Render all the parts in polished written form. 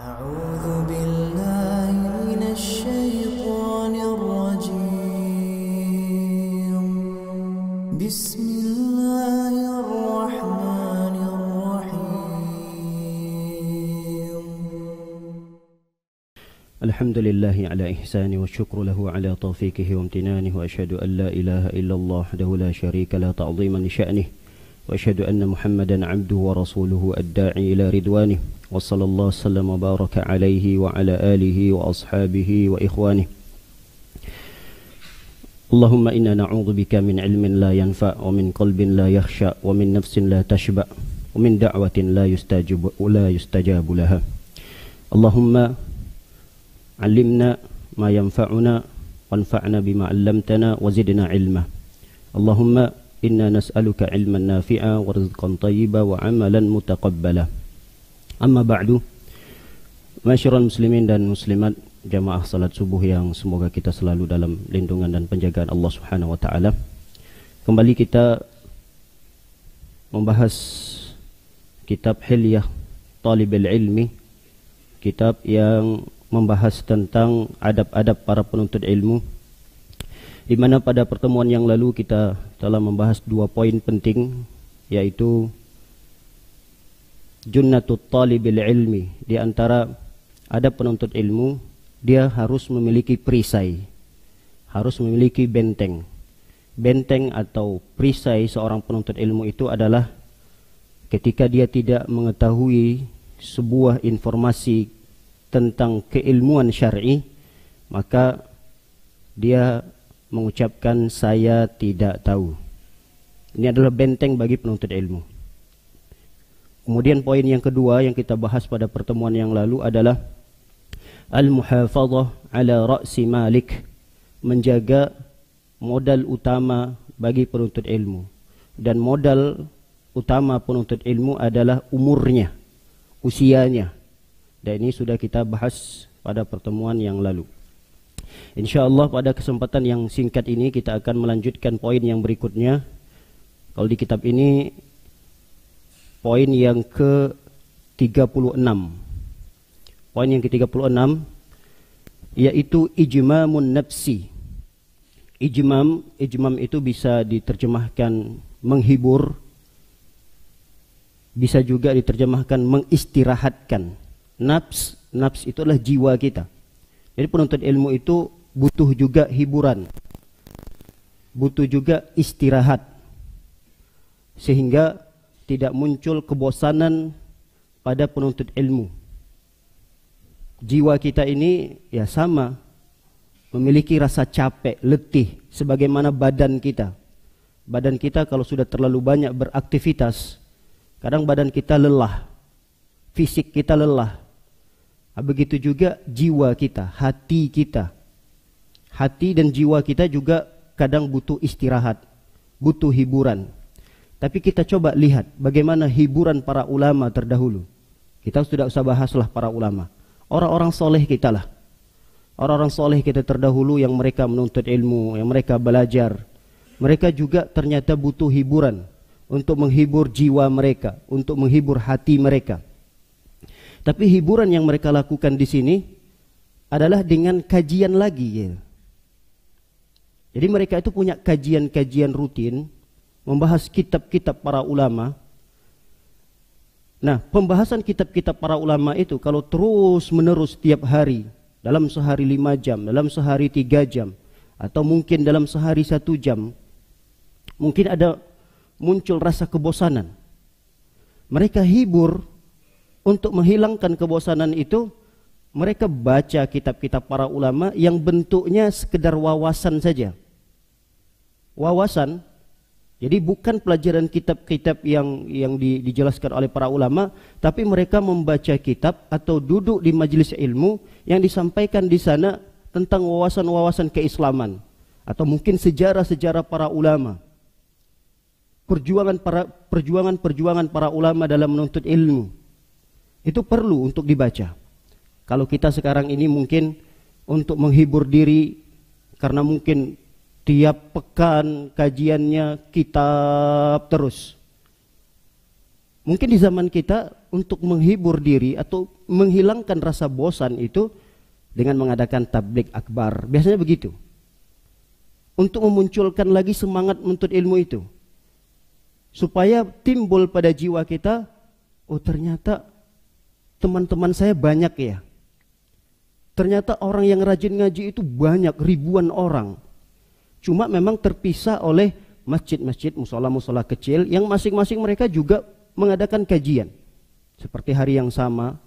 أعوذ بالله من الشيطان الرجيم بسم الله الرحمن الرحيم الحمد لله على إحسانه والشكر له على توفيقه وامتنانه وأشهد أن لا إله إلا الله وحده لا شريك له تعظيما لشأنه وأشهد أن محمدا عبده ورسوله الداعي إلى رضوانه وصلى الله وسلم وبارك عليه وعلى آله وأصحابه وإخوانه. اللهم إنا نعوذ بك من علم لا ينفع ومن قلب لا يخشع ومن نفس لا تشبع ومن دعوة لا يستجاب لها. اللهم علمنا ما ينفعنا وانفعنا بما علمتنا وزدنا علما. اللهم إنا نسألك علما نافعا ورزقا طيبا وعملا متقبلا. Amma ba'du, masyarul muslimin dan muslimat, jamaah salat subuh yang semoga kita selalu dalam lindungan dan penjagaan Allah Subhanahu wa taala. Kembali kita membahas kitab Hilyah Thalibul Ilmi, kitab yang membahas tentang adab-adab para penuntut ilmu, di mana pada pertemuan yang lalu kita telah membahas dua poin penting, yaitu Junnatut Talibil Ilmi. Di antara adab penuntut ilmu, dia harus memiliki perisai, harus memiliki benteng. Benteng atau perisai seorang penuntut ilmu itu adalah ketika dia tidak mengetahui sebuah informasi tentang keilmuan syar'i, maka dia mengucapkan saya tidak tahu. Ini adalah benteng bagi penuntut ilmu. Kemudian poin yang kedua yang kita bahas pada pertemuan yang lalu adalah al-muhafadzah ala ra'si malik, menjaga modal utama bagi penuntut ilmu. Dan modal utama penuntut ilmu adalah umurnya, usianya. Dan ini sudah kita bahas pada pertemuan yang lalu. InsyaAllah pada kesempatan yang singkat ini kita akan melanjutkan poin yang berikutnya. Kalau di kitab ini poin yang ke-36. Poin yang ke-36 yaitu ijmamun nafsi. Ijmam itu bisa diterjemahkan menghibur, bisa juga diterjemahkan mengistirahatkan. Nafs itu adalah jiwa kita. Jadi penuntut ilmu itu butuh juga hiburan, butuh juga istirahat, sehingga tidak muncul kebosanan pada penuntut ilmu. Jiwa kita ini ya sama, memiliki rasa capek, letih, sebagaimana badan kita. Badan kita kalau sudah terlalu banyak beraktivitas, kadang badan kita lelah, fisik kita lelah. Begitu juga jiwa kita, hati kita. Hati dan jiwa kita juga kadang butuh istirahat, butuh hiburan. Tapi kita coba lihat bagaimana hiburan para ulama terdahulu. Kita sudah usah bahaslah para ulama. Orang-orang soleh kita lah. Orang-orang soleh kita terdahulu yang mereka menuntut ilmu, yang mereka belajar. Mereka juga ternyata butuh hiburan untuk menghibur jiwa mereka, untuk menghibur hati mereka. Tapi hiburan yang mereka lakukan di sini adalah dengan kajian lagi. Ya. Jadi mereka itu punya kajian-kajian rutin, membahas kitab-kitab para ulama. Nah, pembahasan kitab-kitab para ulama itu kalau terus menerus tiap hari, dalam sehari 5 jam, dalam sehari 3 jam, atau mungkin dalam sehari 1 jam, mungkin ada muncul rasa kebosanan. Mereka hibur untuk menghilangkan kebosanan itu. Mereka baca kitab-kitab para ulama yang bentuknya sekedar wawasan saja. Wawasan. Jadi bukan pelajaran kitab-kitab yang dijelaskan oleh para ulama, tapi mereka membaca kitab atau duduk di majelis ilmu yang disampaikan di sana tentang wawasan-wawasan keislaman atau mungkin sejarah-sejarah para ulama. Perjuangan para ulama dalam menuntut ilmu. Itu perlu untuk dibaca. Kalau kita sekarang ini mungkin untuk menghibur diri karena mungkin tiap pekan kajiannya kitab terus. Mungkin di zaman kita untuk menghibur diri atau menghilangkan rasa bosan itu dengan mengadakan tabligh akbar. Biasanya begitu. Untuk memunculkan lagi semangat menuntut ilmu itu. Supaya timbul pada jiwa kita, oh ternyata teman-teman saya banyak ya. Ternyata orang yang rajin ngaji itu banyak, ribuan orang. Cuma memang terpisah oleh masjid-masjid, musola-musola kecil yang masing-masing mereka juga mengadakan kajian. Seperti hari yang sama,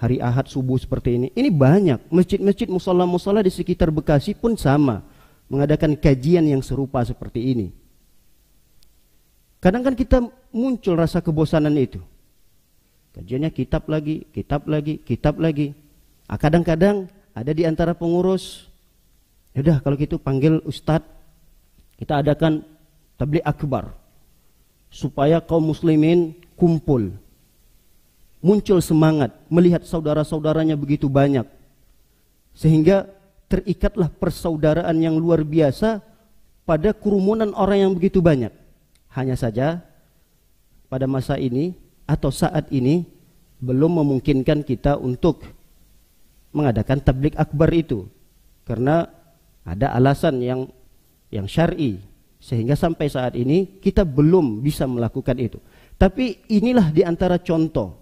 hari Ahad subuh seperti ini. Ini banyak, masjid-masjid, musola-musola di sekitar Bekasi pun sama, mengadakan kajian yang serupa seperti ini. Kadang kan kita muncul rasa kebosanan itu. Kajiannya kitab lagi, kitab lagi, kitab lagi. Kadang-kadang ada di antara pengurus, yaudah kalau gitu panggil ustadz, kita adakan tabligh akbar supaya kaum muslimin kumpul, muncul semangat melihat saudara-saudaranya begitu banyak, sehingga terikatlah persaudaraan yang luar biasa pada kerumunan orang yang begitu banyak. Hanya saja pada masa ini atau saat ini belum memungkinkan kita untuk mengadakan tabligh akbar itu karena ada alasan yang syar'i, sehingga sampai saat ini kita belum bisa melakukan itu. Tapi inilah di antara contoh.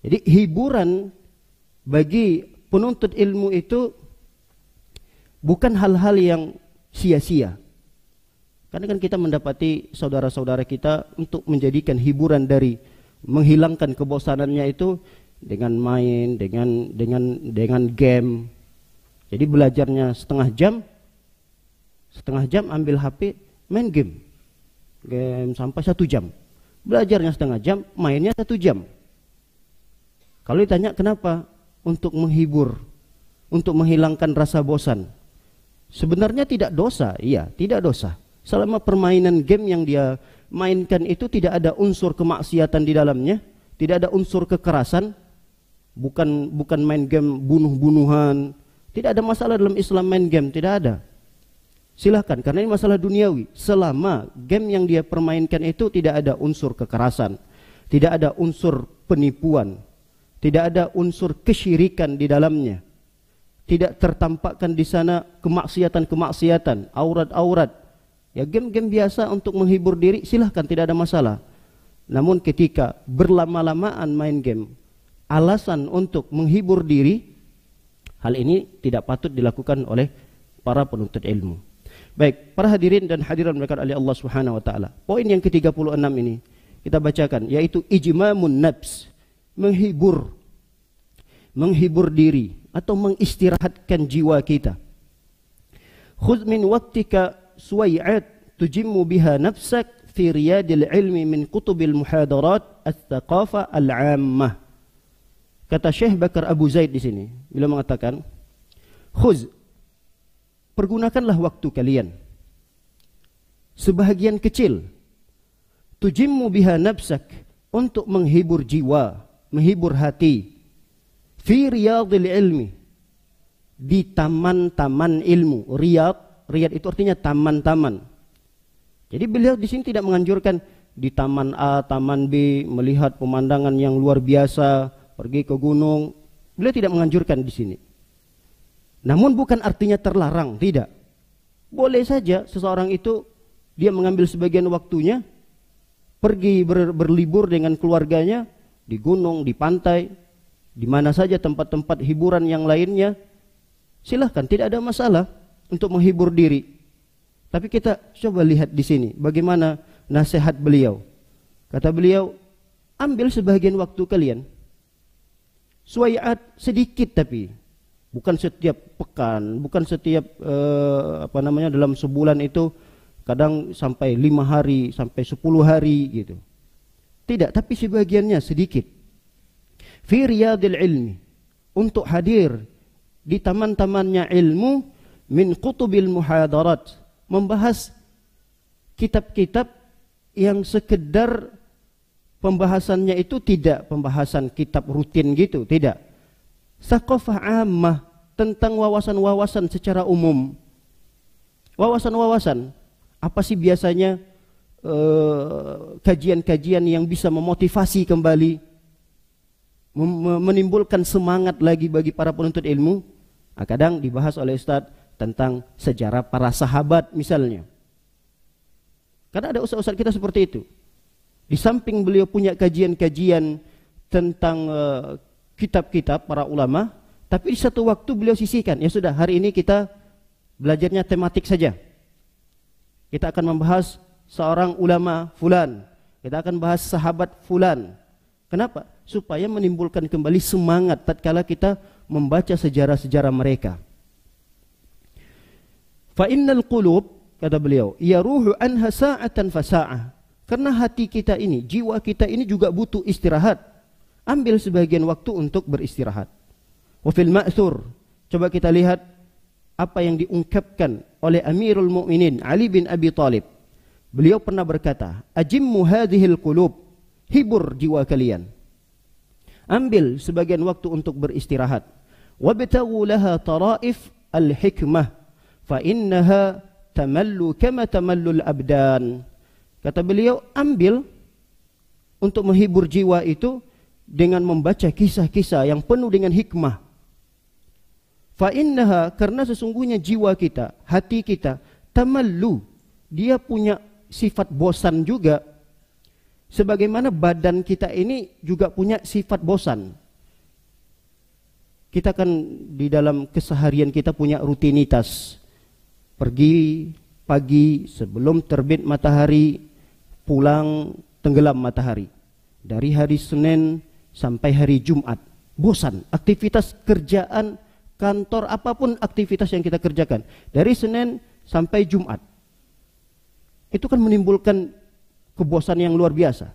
Jadi hiburan bagi penuntut ilmu itu bukan hal-hal yang sia-sia. Karena kan kita mendapati saudara-saudara kita untuk menjadikan hiburan dari menghilangkan kebosanannya itu dengan main, dengan game. Jadi belajarnya setengah jam ambil HP, main game sampai 1 jam. Belajarnya setengah jam, mainnya 1 jam. Kalau ditanya kenapa? Untuk menghibur, untuk menghilangkan rasa bosan. Sebenarnya tidak dosa, iya, tidak dosa. Selama permainan game yang dia mainkan itu tidak ada unsur kemaksiatan di dalamnya, tidak ada unsur kekerasan. Bukan main game bunuh-bunuhan. Tidak ada masalah dalam Islam main game, tidak ada. Silahkan, karena ini masalah duniawi. Selama game yang dia permainkan itu tidak ada unsur kekerasan, tidak ada unsur penipuan, tidak ada unsur kesyirikan di dalamnya, tidak tertampakkan di sana kemaksiatan-kemaksiatan, aurat-aurat. Ya game-game biasa untuk menghibur diri, silahkan, tidak ada masalah. Namun ketika berlama-lamaan main game, alasan untuk menghibur diri, hal ini tidak patut dilakukan oleh para penuntut ilmu. Baik, para hadirin dan hadirat berkat oleh Allah Subhanahu wa taala. Poin yang ke-36 ini kita bacakan, yaitu ijmamun nafs, menghibur diri atau mengistirahatkan jiwa kita. Khudh min waqtika suwai'at tujimmu biha nafsak fi riyadil ilmi min kutubil muhadarat al-thaqafah al-'ammah. Kata Syekh Bakar Abu Zaid di sini, beliau mengatakan, khuz, pergunakanlah waktu kalian sebahagian kecil, tujimmu biha nafsak, untuk menghibur jiwa, menghibur hati, fi riyadil ilmi, di taman-taman ilmu. Riyad itu artinya taman-taman. Jadi beliau di sini tidak menganjurkan di taman A, taman B, melihat pemandangan yang luar biasa, pergi ke gunung. Beliau tidak menganjurkan di sini. Namun bukan artinya terlarang, tidak. Boleh saja seseorang itu dia mengambil sebagian waktunya pergi berlibur dengan keluarganya di gunung, di pantai, di mana saja tempat-tempat hiburan yang lainnya. Silahkan, tidak ada masalah untuk menghibur diri. Tapi kita coba lihat di sini bagaimana nasihat beliau. Kata beliau, ambil sebagian waktu kalian, suwai'at, sedikit, tapi bukan setiap pekan, bukan setiap dalam sebulan itu kadang sampai 5 hari, sampai 10 hari gitu. Tidak, tapi sebagiannya sedikit. Fi riyadil ilmi, untuk hadir di taman-tamannya ilmu, min kutubil muhadarat, membahas kitab-kitab yang sekedar pembahasannya itu tidak pembahasan kitab rutin gitu, tidak. Thaqafah ammah, tentang wawasan-wawasan secara umum. Wawasan-wawasan, apa sih biasanya kajian-kajian yang bisa memotivasi kembali, menimbulkan semangat lagi bagi para penuntut ilmu. Kadang dibahas oleh Ustadz tentang sejarah para sahabat misalnya. Karena ada ustadz-ustadz kita seperti itu. Di samping beliau punya kajian-kajian tentang kitab-kitab para ulama, tapi di satu waktu beliau sisihkan, ya sudah, hari ini kita belajarnya tematik saja. Kita akan membahas seorang ulama fulan, kita akan bahas sahabat fulan. Kenapa? Supaya menimbulkan kembali semangat tatkala kita membaca sejarah-sejarah mereka. Fa innal qulub, kata beliau, yaruhu anha sa'atan fa sa'ah. Karena hati kita ini, jiwa kita ini juga butuh istirahat. Ambil sebagian waktu untuk beristirahat. Wa fil ma'thur, coba kita lihat apa yang diungkapkan oleh Amirul Mukminin Ali bin Abi Thalib. Beliau pernah berkata, ajimmu hadhil qulub, hibur jiwa kalian. Ambil sebagian waktu untuk beristirahat. Wabtaghu laha taraif al-hikmah, fa innaha tamallu kama tamallu al-abdan. Kata beliau, ambil untuk menghibur jiwa itu dengan membaca kisah-kisah yang penuh dengan hikmah. Fa innaha, karena sesungguhnya jiwa kita, hati kita, tamallu, dia punya sifat bosan juga. Sebagaimana badan kita ini juga punya sifat bosan. Kita kan di dalam keseharian kita punya rutinitas. Pergi pagi sebelum terbit matahari, pulang tenggelam matahari. Dari hari Senin sampai hari Jumat. Bosan, aktivitas kerjaan, kantor, apapun aktivitas yang kita kerjakan. Dari Senin sampai Jumat. Itu kan menimbulkan kebosanan yang luar biasa.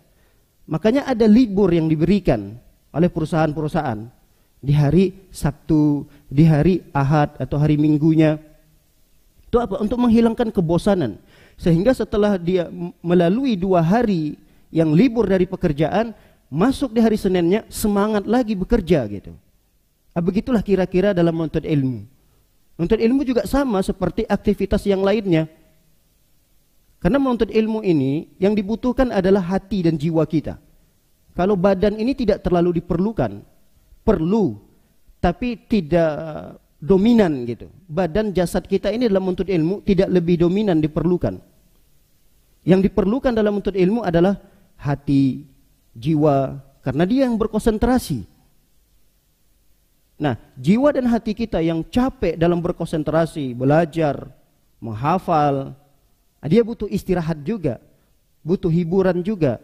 Makanya ada libur yang diberikan oleh perusahaan-perusahaan di hari Sabtu, di hari Ahad atau hari Minggunya. Itu apa? Untuk menghilangkan kebosanan. Sehingga setelah dia melalui 2 hari yang libur dari pekerjaan, masuk di hari Seninnya semangat lagi bekerja gitu. Begitulah kira-kira dalam menuntut ilmu. Menuntut ilmu juga sama seperti aktivitas yang lainnya. Karena menuntut ilmu ini yang dibutuhkan adalah hati dan jiwa kita. Kalau badan ini tidak terlalu diperlukan, perlu, tapi tidak dominan gitu. Badan jasad kita ini dalam menuntut ilmu tidak lebih dominan diperlukan. Yang diperlukan dalam menuntut ilmu adalah hati, jiwa, karena dia yang berkonsentrasi. Nah, jiwa dan hati kita yang capek dalam berkonsentrasi, belajar, menghafal, dia butuh istirahat juga, butuh hiburan juga.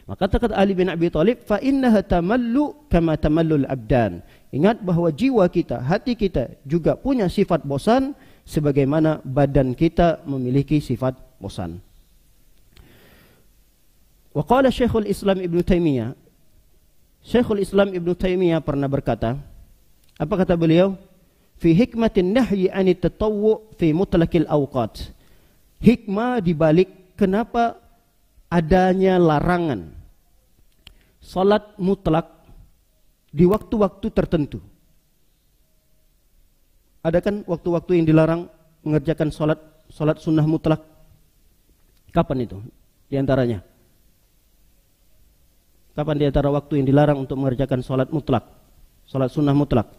Maka kata Ali bin Abi Thalib, fa innaha tamallu kama tamallul abdan. Ingat bahwa jiwa kita, hati kita juga punya sifat bosan sebagaimana badan kita memiliki sifat bosan. Wa qala Syekhul Islam Ibnu Taimiyah. Syekhul Islam Ibnu Taimiyah pernah berkata, apa kata beliau? Fi hikmatin nahyi anit tatawwu fi mutlaqil awqat. Hikmah dibalik kenapa adanya larangan salat mutlak di waktu-waktu tertentu. Ada kan waktu-waktu yang dilarang mengerjakan salat sunnah mutlak? Kapan itu? Di antaranya. Kapan di antara waktu yang dilarang untuk mengerjakan salat mutlak? Salat sunnah mutlak.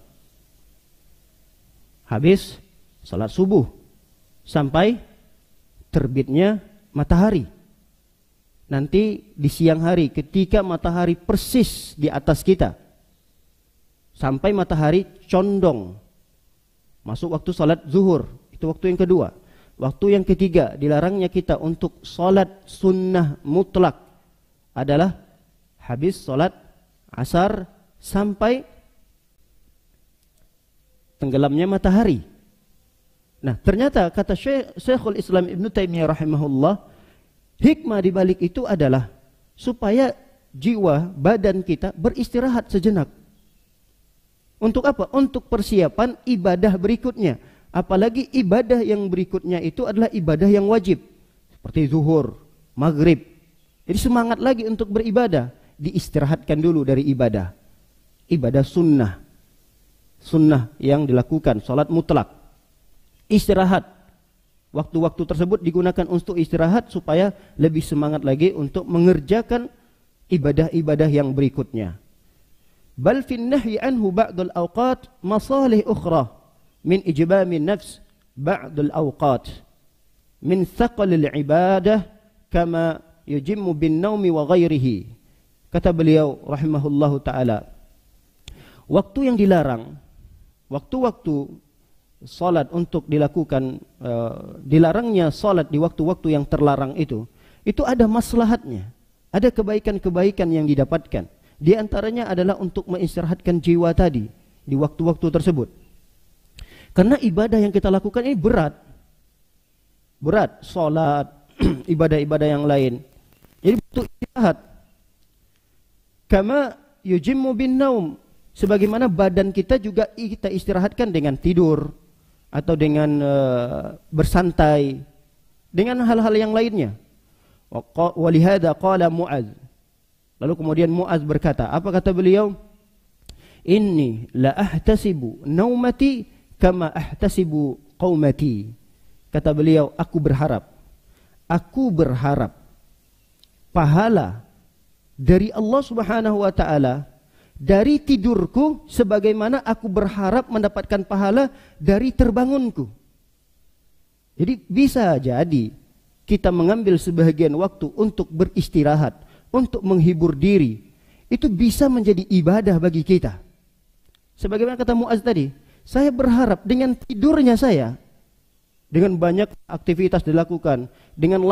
Habis salat subuh sampai terbitnya matahari. Nanti di siang hari ketika matahari persis di atas kita sampai matahari condong masuk waktu salat zuhur, itu waktu yang kedua. Waktu yang ketiga dilarangnya kita untuk salat sunnah mutlak adalah habis salat asar sampai tenggelamnya matahari. Nah, ternyata kata Syekhul Islam Ibnu Taimiyah rahimahullah, hikmah di balik itu adalah supaya jiwa, badan kita beristirahat sejenak. Untuk apa? Untuk persiapan ibadah berikutnya. Apalagi ibadah yang berikutnya itu adalah ibadah yang wajib. Seperti zuhur, maghrib. Jadi semangat lagi untuk beribadah. Diistirahatkan dulu dari ibadah. Ibadah sunnah. Sunnah yang dilakukan, salat mutlak. Istirahat. Waktu-waktu tersebut digunakan untuk istirahat supaya lebih semangat lagi untuk mengerjakan ibadah-ibadah yang berikutnya. Bal fin nahyi anhu ba'dul awqat masalih ukhra min ijbamin nafs ba'dul awqat min thaqalil ibadah kama yujimmu bin naumi wa ghairihi. Kata beliau rahimahullahu ta'ala, waktu yang dilarang, waktu-waktu salat untuk dilakukan, dilarangnya salat di waktu-waktu yang terlarang itu ada maslahatnya, ada kebaikan-kebaikan yang didapatkan. Di antaranya adalah untuk mengistirahatkan jiwa tadi di waktu-waktu tersebut. Karena ibadah yang kita lakukan ini berat, salat, ibadah-ibadah yang lain. Jadi butuh istirahat. Kama yujimmu bin naum, sebagaimana badan kita juga kita istirahatkan dengan tidur atau dengan bersantai, dengan hal-hal yang lainnya. Walihada qala Mu'adz. Lalu kemudian Mu'adz berkata, apa kata beliau? Inni la ahtasibu naumati kama ahtasibu qaumati. Kata beliau, aku berharap pahala dari Allah Subhanahu wa taala dari tidurku sebagaimana aku berharap mendapatkan pahala dari terbangunku. Jadi bisa jadi kita mengambil sebagian waktu untuk beristirahat, untuk menghibur diri. Itu bisa menjadi ibadah bagi kita. Sebagaimana kata Mu'adz tadi, saya berharap dengan tidurnya saya, dengan banyak aktivitas dilakukan, dengan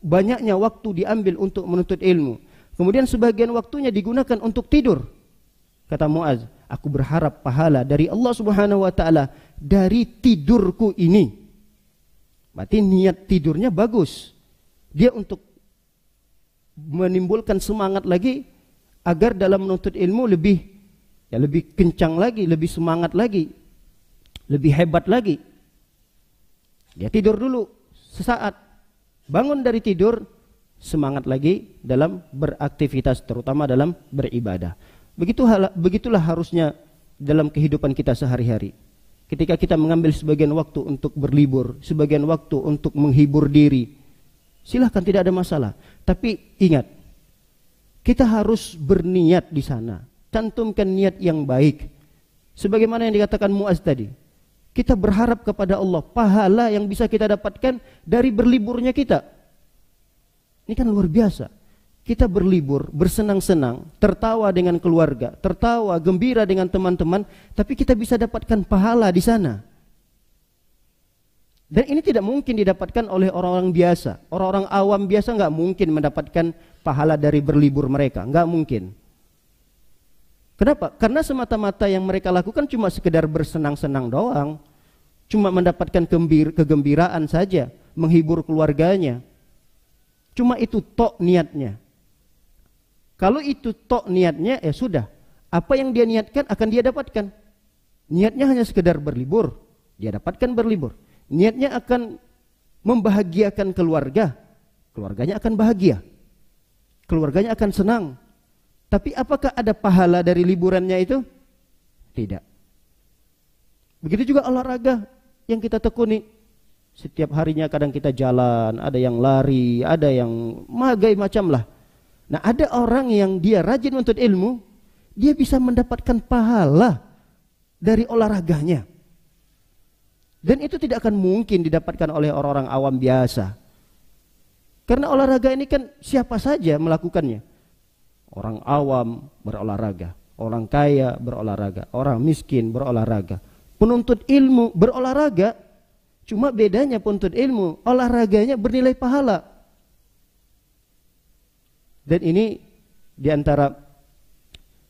banyaknya waktu diambil untuk menuntut ilmu, kemudian sebagian waktunya digunakan untuk tidur. Kata Mu'adz, aku berharap pahala dari Allah Subhanahu wa taala dari tidurku ini. Berarti niat tidurnya bagus. Dia untuk menimbulkan semangat lagi agar dalam menuntut ilmu lebih kencang lagi, lebih semangat lagi, lebih hebat lagi. Dia tidur dulu sesaat, bangun dari tidur, semangat lagi dalam beraktivitas, terutama dalam beribadah. Begitulah harusnya dalam kehidupan kita sehari-hari. Ketika kita mengambil sebagian waktu untuk berlibur, sebagian waktu untuk menghibur diri, silahkan, tidak ada masalah. Tapi ingat, kita harus berniat di sana. Cantumkan niat yang baik. Sebagaimana yang dikatakan Mu'adz tadi, kita berharap kepada Allah pahala yang bisa kita dapatkan dari berliburnya kita. Ini kan luar biasa. Kita berlibur, bersenang-senang, tertawa dengan keluarga, tertawa, gembira dengan teman-teman, tapi kita bisa dapatkan pahala di sana. Dan ini tidak mungkin didapatkan oleh orang-orang biasa. Orang-orang awam biasa nggak mungkin mendapatkan pahala dari berlibur mereka, nggak mungkin. Kenapa? Karena semata-mata yang mereka lakukan cuma sekedar bersenang-senang doang, cuma mendapatkan kegembiraan saja, menghibur keluarganya. Cuma itu tok niatnya. Kalau itu tok niatnya, ya sudah. Apa yang dia niatkan akan dia dapatkan. Niatnya hanya sekedar berlibur, dia dapatkan berlibur. Niatnya akan membahagiakan keluarga, keluarganya akan bahagia, keluarganya akan senang. Tapi apakah ada pahala dari liburannya itu? Tidak. Begitu juga olahraga yang kita tekuni. Setiap harinya kadang kita jalan, ada yang lari, ada yang magai macam lah. Nah, ada orang yang dia rajin menuntut ilmu, dia bisa mendapatkan pahala dari olahraganya. Dan itu tidak akan mungkin didapatkan oleh orang-orang awam biasa. Karena olahraga ini kan siapa saja melakukannya. Orang awam berolahraga, orang kaya berolahraga, orang miskin berolahraga. Penuntut ilmu berolahraga, cuma bedanya penuntut ilmu, olahraganya bernilai pahala. Dan ini diantara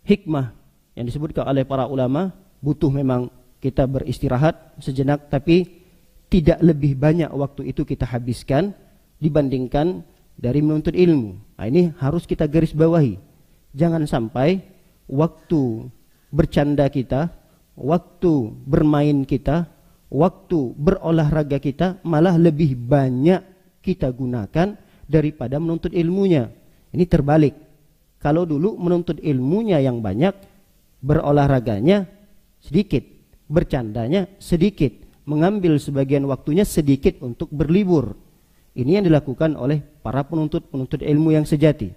hikmah yang disebutkan oleh para ulama, butuh memang kita beristirahat sejenak, tapi tidak lebih banyak waktu itu kita habiskan dibandingkan dari menuntut ilmu. Nah, ini harus kita garis bawahi. Jangan sampai waktu bercanda kita, waktu bermain kita, waktu berolahraga kita malah lebih banyak kita gunakan daripada menuntut ilmunya. Ini terbalik. Kalau dulu menuntut ilmunya yang banyak, berolahraganya sedikit, bercandanya sedikit, mengambil sebagian waktunya sedikit untuk berlibur. Ini yang dilakukan oleh para penuntut ilmu yang sejati.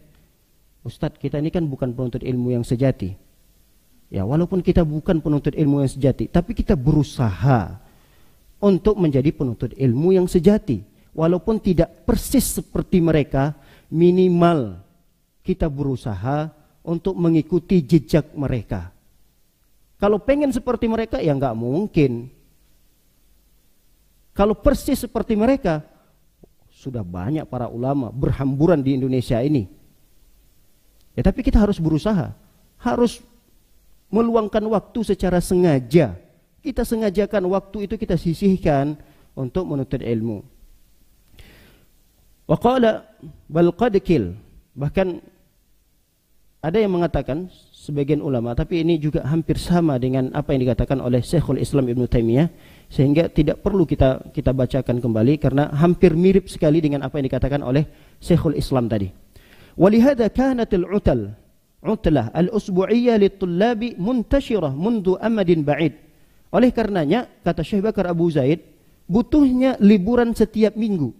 Ustadz, kita ini kan bukan penuntut ilmu yang sejati. Ya, walaupun kita bukan penuntut ilmu yang sejati, tapi kita berusaha untuk menjadi penuntut ilmu yang sejati. Walaupun tidak persis seperti mereka, minimal kita berusaha untuk mengikuti jejak mereka. Kalau pengen seperti mereka, ya nggak mungkin. Kalau persis seperti mereka, sudah banyak para ulama berhamburan di Indonesia ini. Ya, tapi kita harus berusaha, harus meluangkan waktu secara sengaja. Kita sengajakan waktu itu, kita sisihkan untuk menuntut ilmu. Wa qala bal qad kil, bahkan ada yang mengatakan sebagian ulama, tapi ini juga hampir sama dengan apa yang dikatakan oleh Syekhul Islam Ibnu Taimiyah, sehingga tidak perlu kita bacakan kembali karena hampir mirip sekali dengan apa yang dikatakan oleh Syekhul Islam tadi. Walihada kanat al-utlah al-usbu'iyyah lit-tullabi muntashirah mundu amadin ba'id. Oleh karenanya, kata Syekh Bakar Abu Zaid, butuhnya liburan setiap minggu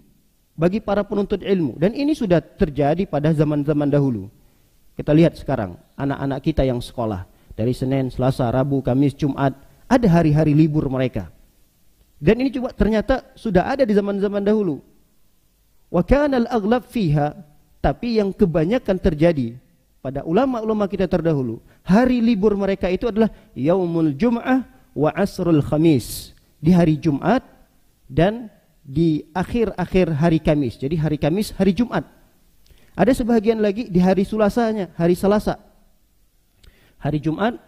bagi para penuntut ilmu, dan ini sudah terjadi pada zaman-zaman dahulu. Kita lihat sekarang anak-anak kita yang sekolah dari Senin, Selasa, Rabu, Kamis, Jumat, ada hari-hari libur mereka. Dan ini juga ternyata sudah ada di zaman-zaman dahulu. Wa kana al-aghlab fiha, tapi yang kebanyakan terjadi pada ulama-ulama kita terdahulu, hari libur mereka itu adalah yaumul jum'ah wa asrul khamis, di hari Jumat dan di akhir-akhir hari Kamis. Jadi hari Kamis, hari Jumat. Ada sebagian lagi di hari Selasanya, hari Selasa, hari Jumat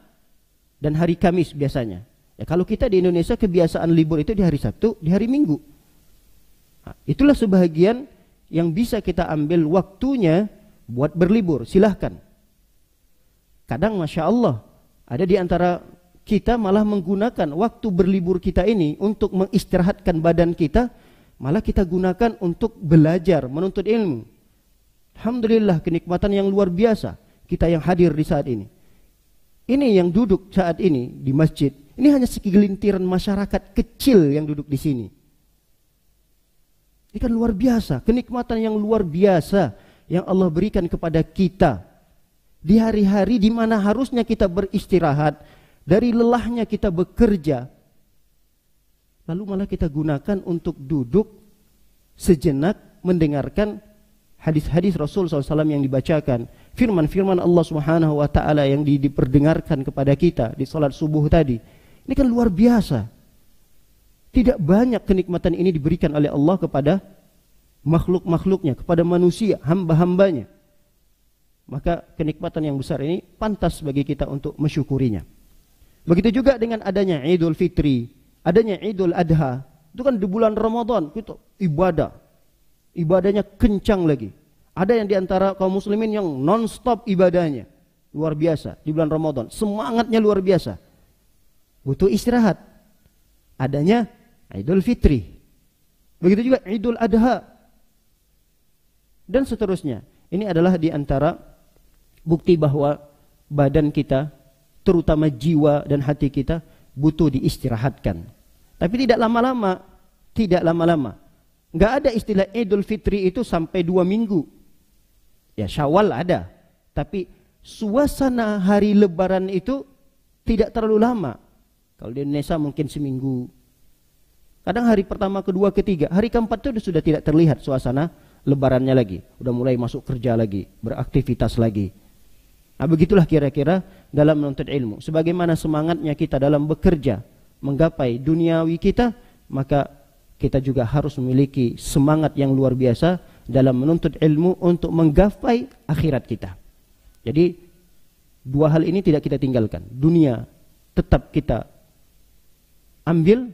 dan hari Kamis biasanya. Ya, kalau kita di Indonesia kebiasaan libur itu di hari Sabtu, di hari Minggu. Nah, itulah sebagian yang bisa kita ambil waktunya buat berlibur. Silahkan. Kadang Masya Allah, ada di antara kita malah menggunakan waktu berlibur kita ini untuk mengistirahatkan badan kita, malah kita gunakan untuk belajar, menuntut ilmu. Alhamdulillah, kenikmatan yang luar biasa kita yang hadir di saat ini. Ini yang duduk saat ini di masjid, ini hanya segelintiran masyarakat kecil yang duduk di sini. Ini kan luar biasa, kenikmatan yang luar biasa yang Allah berikan kepada kita di hari-hari di mana harusnya kita beristirahat dari lelahnya kita bekerja, lalu malah kita gunakan untuk duduk sejenak mendengarkan hadis-hadis Rasul SAW yang dibacakan, firman-firman Allah Subhanahu wa Ta'ala yang diperdengarkan kepada kita di salat subuh tadi. Ini kan luar biasa. Tidak banyak kenikmatan ini diberikan oleh Allah kepada makhluk-makhluknya, kepada manusia, hamba-hambanya. Maka kenikmatan yang besar ini pantas bagi kita untuk mensyukurinya. Begitu juga dengan adanya Idul Fitri, adanya Idul Adha. Itu kan di bulan Ramadan kita ibadahnya kencang lagi. Ada yang diantara kaum muslimin yang non-stop ibadahnya luar biasa di bulan Ramadan, semangatnya luar biasa. Butuh istirahat. Adanya Idul Fitri, begitu juga Idul Adha, dan seterusnya. Ini adalah di antara bukti bahwa badan kita, terutama jiwa dan hati kita, butuh diistirahatkan. Tapi tidak lama-lama, tidak lama-lama. Nggak ada istilah Idul Fitri itu sampai 2 minggu. Ya, Syawal ada, tapi suasana hari Lebaran itu tidak terlalu lama. Kalau di Indonesia mungkin seminggu. Kadang hari pertama, kedua, ketiga, hari keempat itu sudah tidak terlihat suasana Lebarannya lagi. Udah mulai masuk kerja lagi, beraktivitas lagi. Nah, begitulah kira-kira dalam menuntut ilmu. Sebagaimana semangatnya kita dalam bekerja, menggapai duniawi kita, maka kita juga harus memiliki semangat yang luar biasa dalam menuntut ilmu untuk menggapai akhirat kita. Jadi dua hal ini tidak kita tinggalkan. Dunia tetap kita ambil,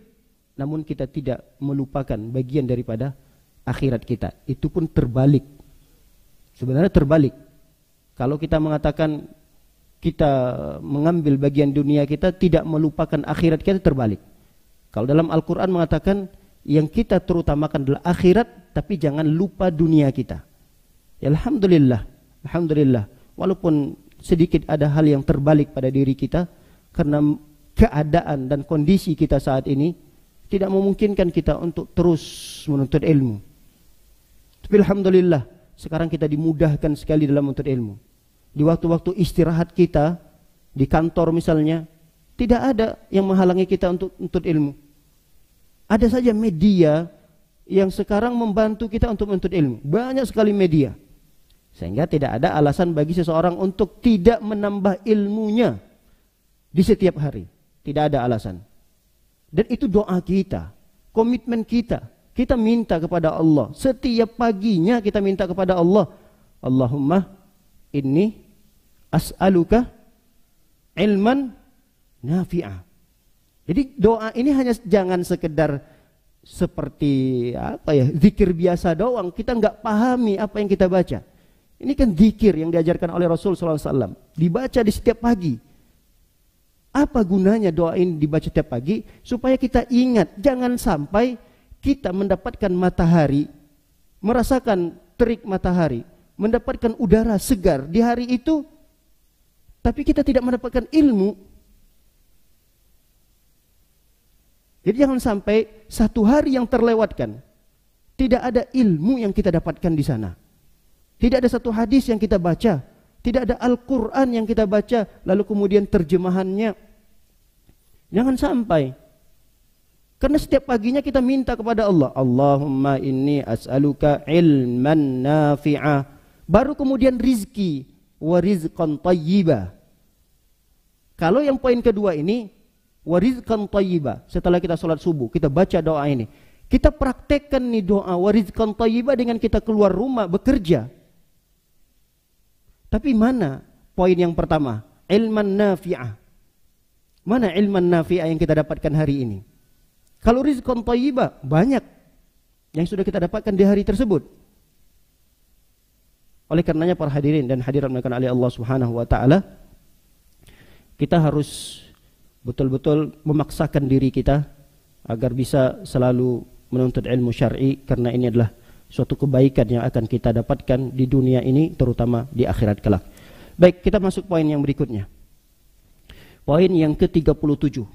namun kita tidak melupakan bagian daripada akhirat kita. Itu pun terbalik. Sebenarnya terbalik. Kalau kita mengatakan kita mengambil bagian dunia kita, tidak melupakan akhirat kita, terbalik. Kalau dalam Al-Quran mengatakan yang kita terutamakan adalah akhirat, tapi jangan lupa dunia kita. Ya, Alhamdulillah, Alhamdulillah. Walaupun sedikit ada hal yang terbalik pada diri kita, karena keadaan dan kondisi kita saat ini, tidak memungkinkan kita untuk terus menuntut ilmu. Tapi alhamdulillah, sekarang kita dimudahkan sekali dalam menuntut ilmu. Di waktu-waktu istirahat kita, di kantor misalnya, tidak ada yang menghalangi kita untuk menuntut ilmu. Ada saja media yang sekarang membantu kita untuk menuntut ilmu. Banyak sekali media. Sehingga tidak ada alasan bagi seseorang untuk tidak menambah ilmunya di setiap hari. Tidak ada alasan. Dan itu doa kita, komitmen kita. Kita minta kepada Allah. Setiap paginya kita minta kepada Allah. Allahumma inni as'aluka ilman nafi'ah. Jadi doa ini hanya jangan sekedar seperti zikir biasa doang. Kita nggak pahami apa yang kita baca. Ini kan zikir yang diajarkan oleh Rasul SAW. Dibaca di setiap pagi. Apa gunanya doa ini dibaca setiap pagi? Supaya kita ingat. Jangan sampai kita mendapatkan matahari, merasakan terik matahari, mendapatkan udara segar di hari itu, tapi kita tidak mendapatkan ilmu. Jadi jangan sampai satu hari yang terlewatkan, tidak ada ilmu yang kita dapatkan di sana. Tidak ada satu hadis yang kita baca, tidak ada Al-Quran yang kita baca, lalu kemudian terjemahannya. Jangan sampai. Karena setiap paginya kita minta kepada Allah, Allahumma inni as'aluka ilman nafi'ah. Baru kemudian rizki, wa rizqan tayyibah. Kalau yang poin kedua ini, wa rizqan tayyibah, setelah kita sholat subuh, kita baca doa ini. Kita praktekkan nih doa wa rizqan tayyibah dengan kita keluar rumah, bekerja. Tapi mana poin yang pertama? Ilman nafi'ah. Mana ilman nafi'ah yang kita dapatkan hari ini? Kalau rizqan thayyibah, banyak yang sudah kita dapatkan di hari tersebut. Oleh karenanya para hadirin dan hadirat dimuliakan oleh Allah Subhanahu wa taala, kita harus betul-betul memaksakan diri kita agar bisa selalu menuntut ilmu syar'i, karena ini adalah suatu kebaikan yang akan kita dapatkan di dunia ini, terutama di akhirat kelak. Baik, kita masuk poin yang berikutnya. Poin yang ke-37.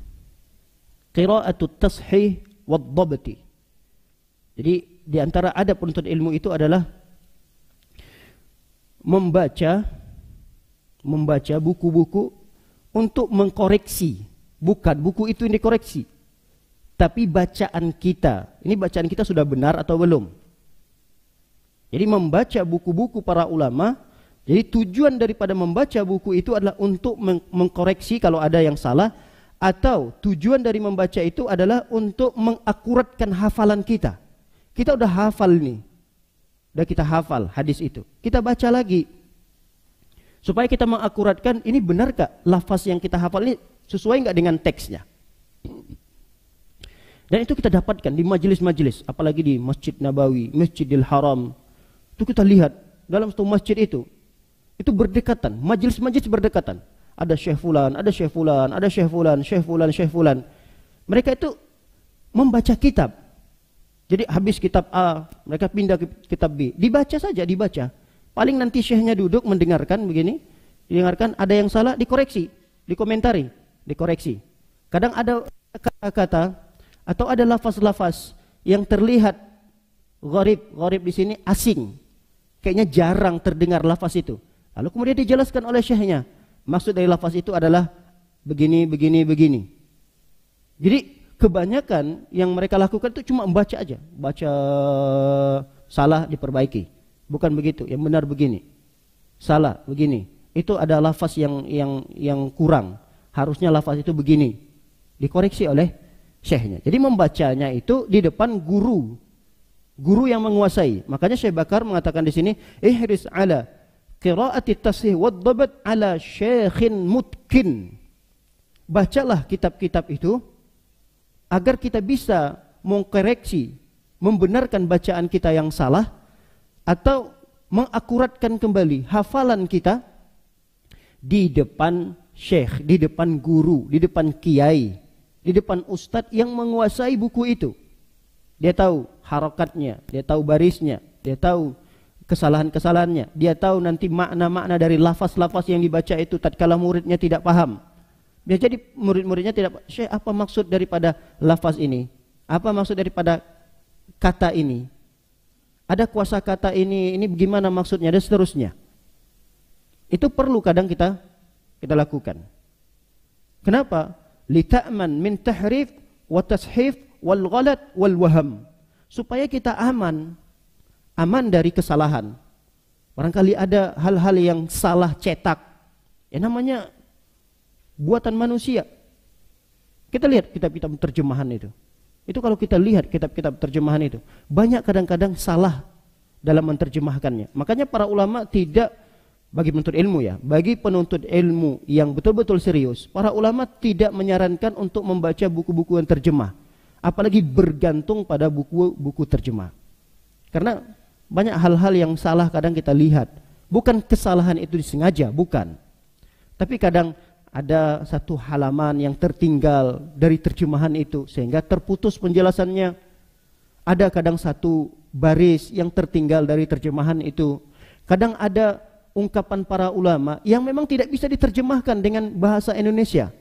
Qira'atut tashih wad-dhabti. Jadi di antara adab penuntut ilmu itu adalah membaca buku-buku untuk mengkoreksi. Bukan buku itu yang dikoreksi, tapi bacaan kita. Ini bacaan kita sudah benar atau belum? Jadi membaca buku-buku para ulama, jadi tujuan daripada membaca buku itu adalah untuk mengkoreksi kalau ada yang salah, atau tujuan dari membaca itu adalah untuk mengakuratkan hafalan kita. Kita udah hafal nih, udah kita hafal hadis itu, kita baca lagi supaya kita mengakuratkan ini benarkah lafaz yang kita hafal ini sesuai nggak dengan teksnya. Dan itu kita dapatkan di majelis-majelis, apalagi di Masjid Nabawi, Masjidil Haram. Itu kita lihat dalam satu masjid itu berdekatan, majelis-majelis berdekatan. Ada Syekh Fulan, ada Syekh Fulan, ada Syekh Fulan, Syekh Fulan, Syekh Fulan. Mereka itu membaca kitab. Jadi habis kitab A, mereka pindah ke kitab B. Dibaca saja, dibaca. Paling nanti syekhnya duduk mendengarkan begini, didengarkan, ada yang salah, dikoreksi, dikomentari, dikoreksi. Kadang ada kata-kata atau ada lafaz-lafaz yang terlihat gharib di sini asing. Kayaknya jarang terdengar lafaz itu. Lalu kemudian dijelaskan oleh syekhnya. Maksud dari lafaz itu adalah begini. Jadi kebanyakan yang mereka lakukan itu cuma membaca aja. Baca salah diperbaiki. Bukan begitu, yang benar begini. Salah begini. Itu ada lafaz yang kurang. Harusnya lafaz itu begini. Dikoreksi oleh syekhnya. Jadi membacanya itu di depan guru yang menguasai. Makanya Syekh Bakar mengatakan di sini, ihris ala qira'ati tashih wad-dhabt ala syekhin mutkin. Bacalah kitab-kitab itu agar kita bisa mengkoreksi, membenarkan bacaan kita yang salah, atau mengakuratkan kembali hafalan kita di depan syekh, di depan guru, di depan kiai, di depan ustadz yang menguasai buku itu. Dia tahu harokatnya, dia tahu barisnya, dia tahu kesalahan-kesalahannya, dia tahu nanti makna-makna dari lafaz-lafaz yang dibaca itu tatkala muridnya tidak paham. Dia jadi murid-muridnya tidak, Syekh apa maksud daripada lafaz ini? Apa maksud daripada kata ini? Ada kuasa kata ini bagaimana maksudnya dan seterusnya. Itu perlu kadang kita lakukan. Kenapa? Lita'man min tahrif wa tashif wal ghalat wal waham. Supaya kita aman dari kesalahan. Barangkali ada hal-hal yang salah cetak. Ya namanya buatan manusia. Kita lihat kitab-kitab terjemahan itu. Itu kalau kita lihat kitab-kitab terjemahan itu, banyak kadang-kadang salah dalam menerjemahkannya. Makanya para ulama tidak, bagi penuntut ilmu ya, bagi penuntut ilmu yang betul-betul serius, para ulama tidak menyarankan untuk membaca buku-buku yang terjemah. Apalagi bergantung pada buku-buku terjemah. Karena banyak hal-hal yang salah kadang kita lihat. Bukan kesalahan itu disengaja, bukan. Tapi kadang ada satu halaman yang tertinggal dari terjemahan itu sehingga terputus penjelasannya. Ada kadang satu baris yang tertinggal dari terjemahan itu. Kadang ada ungkapan para ulama yang memang tidak bisa diterjemahkan dengan bahasa Indonesia.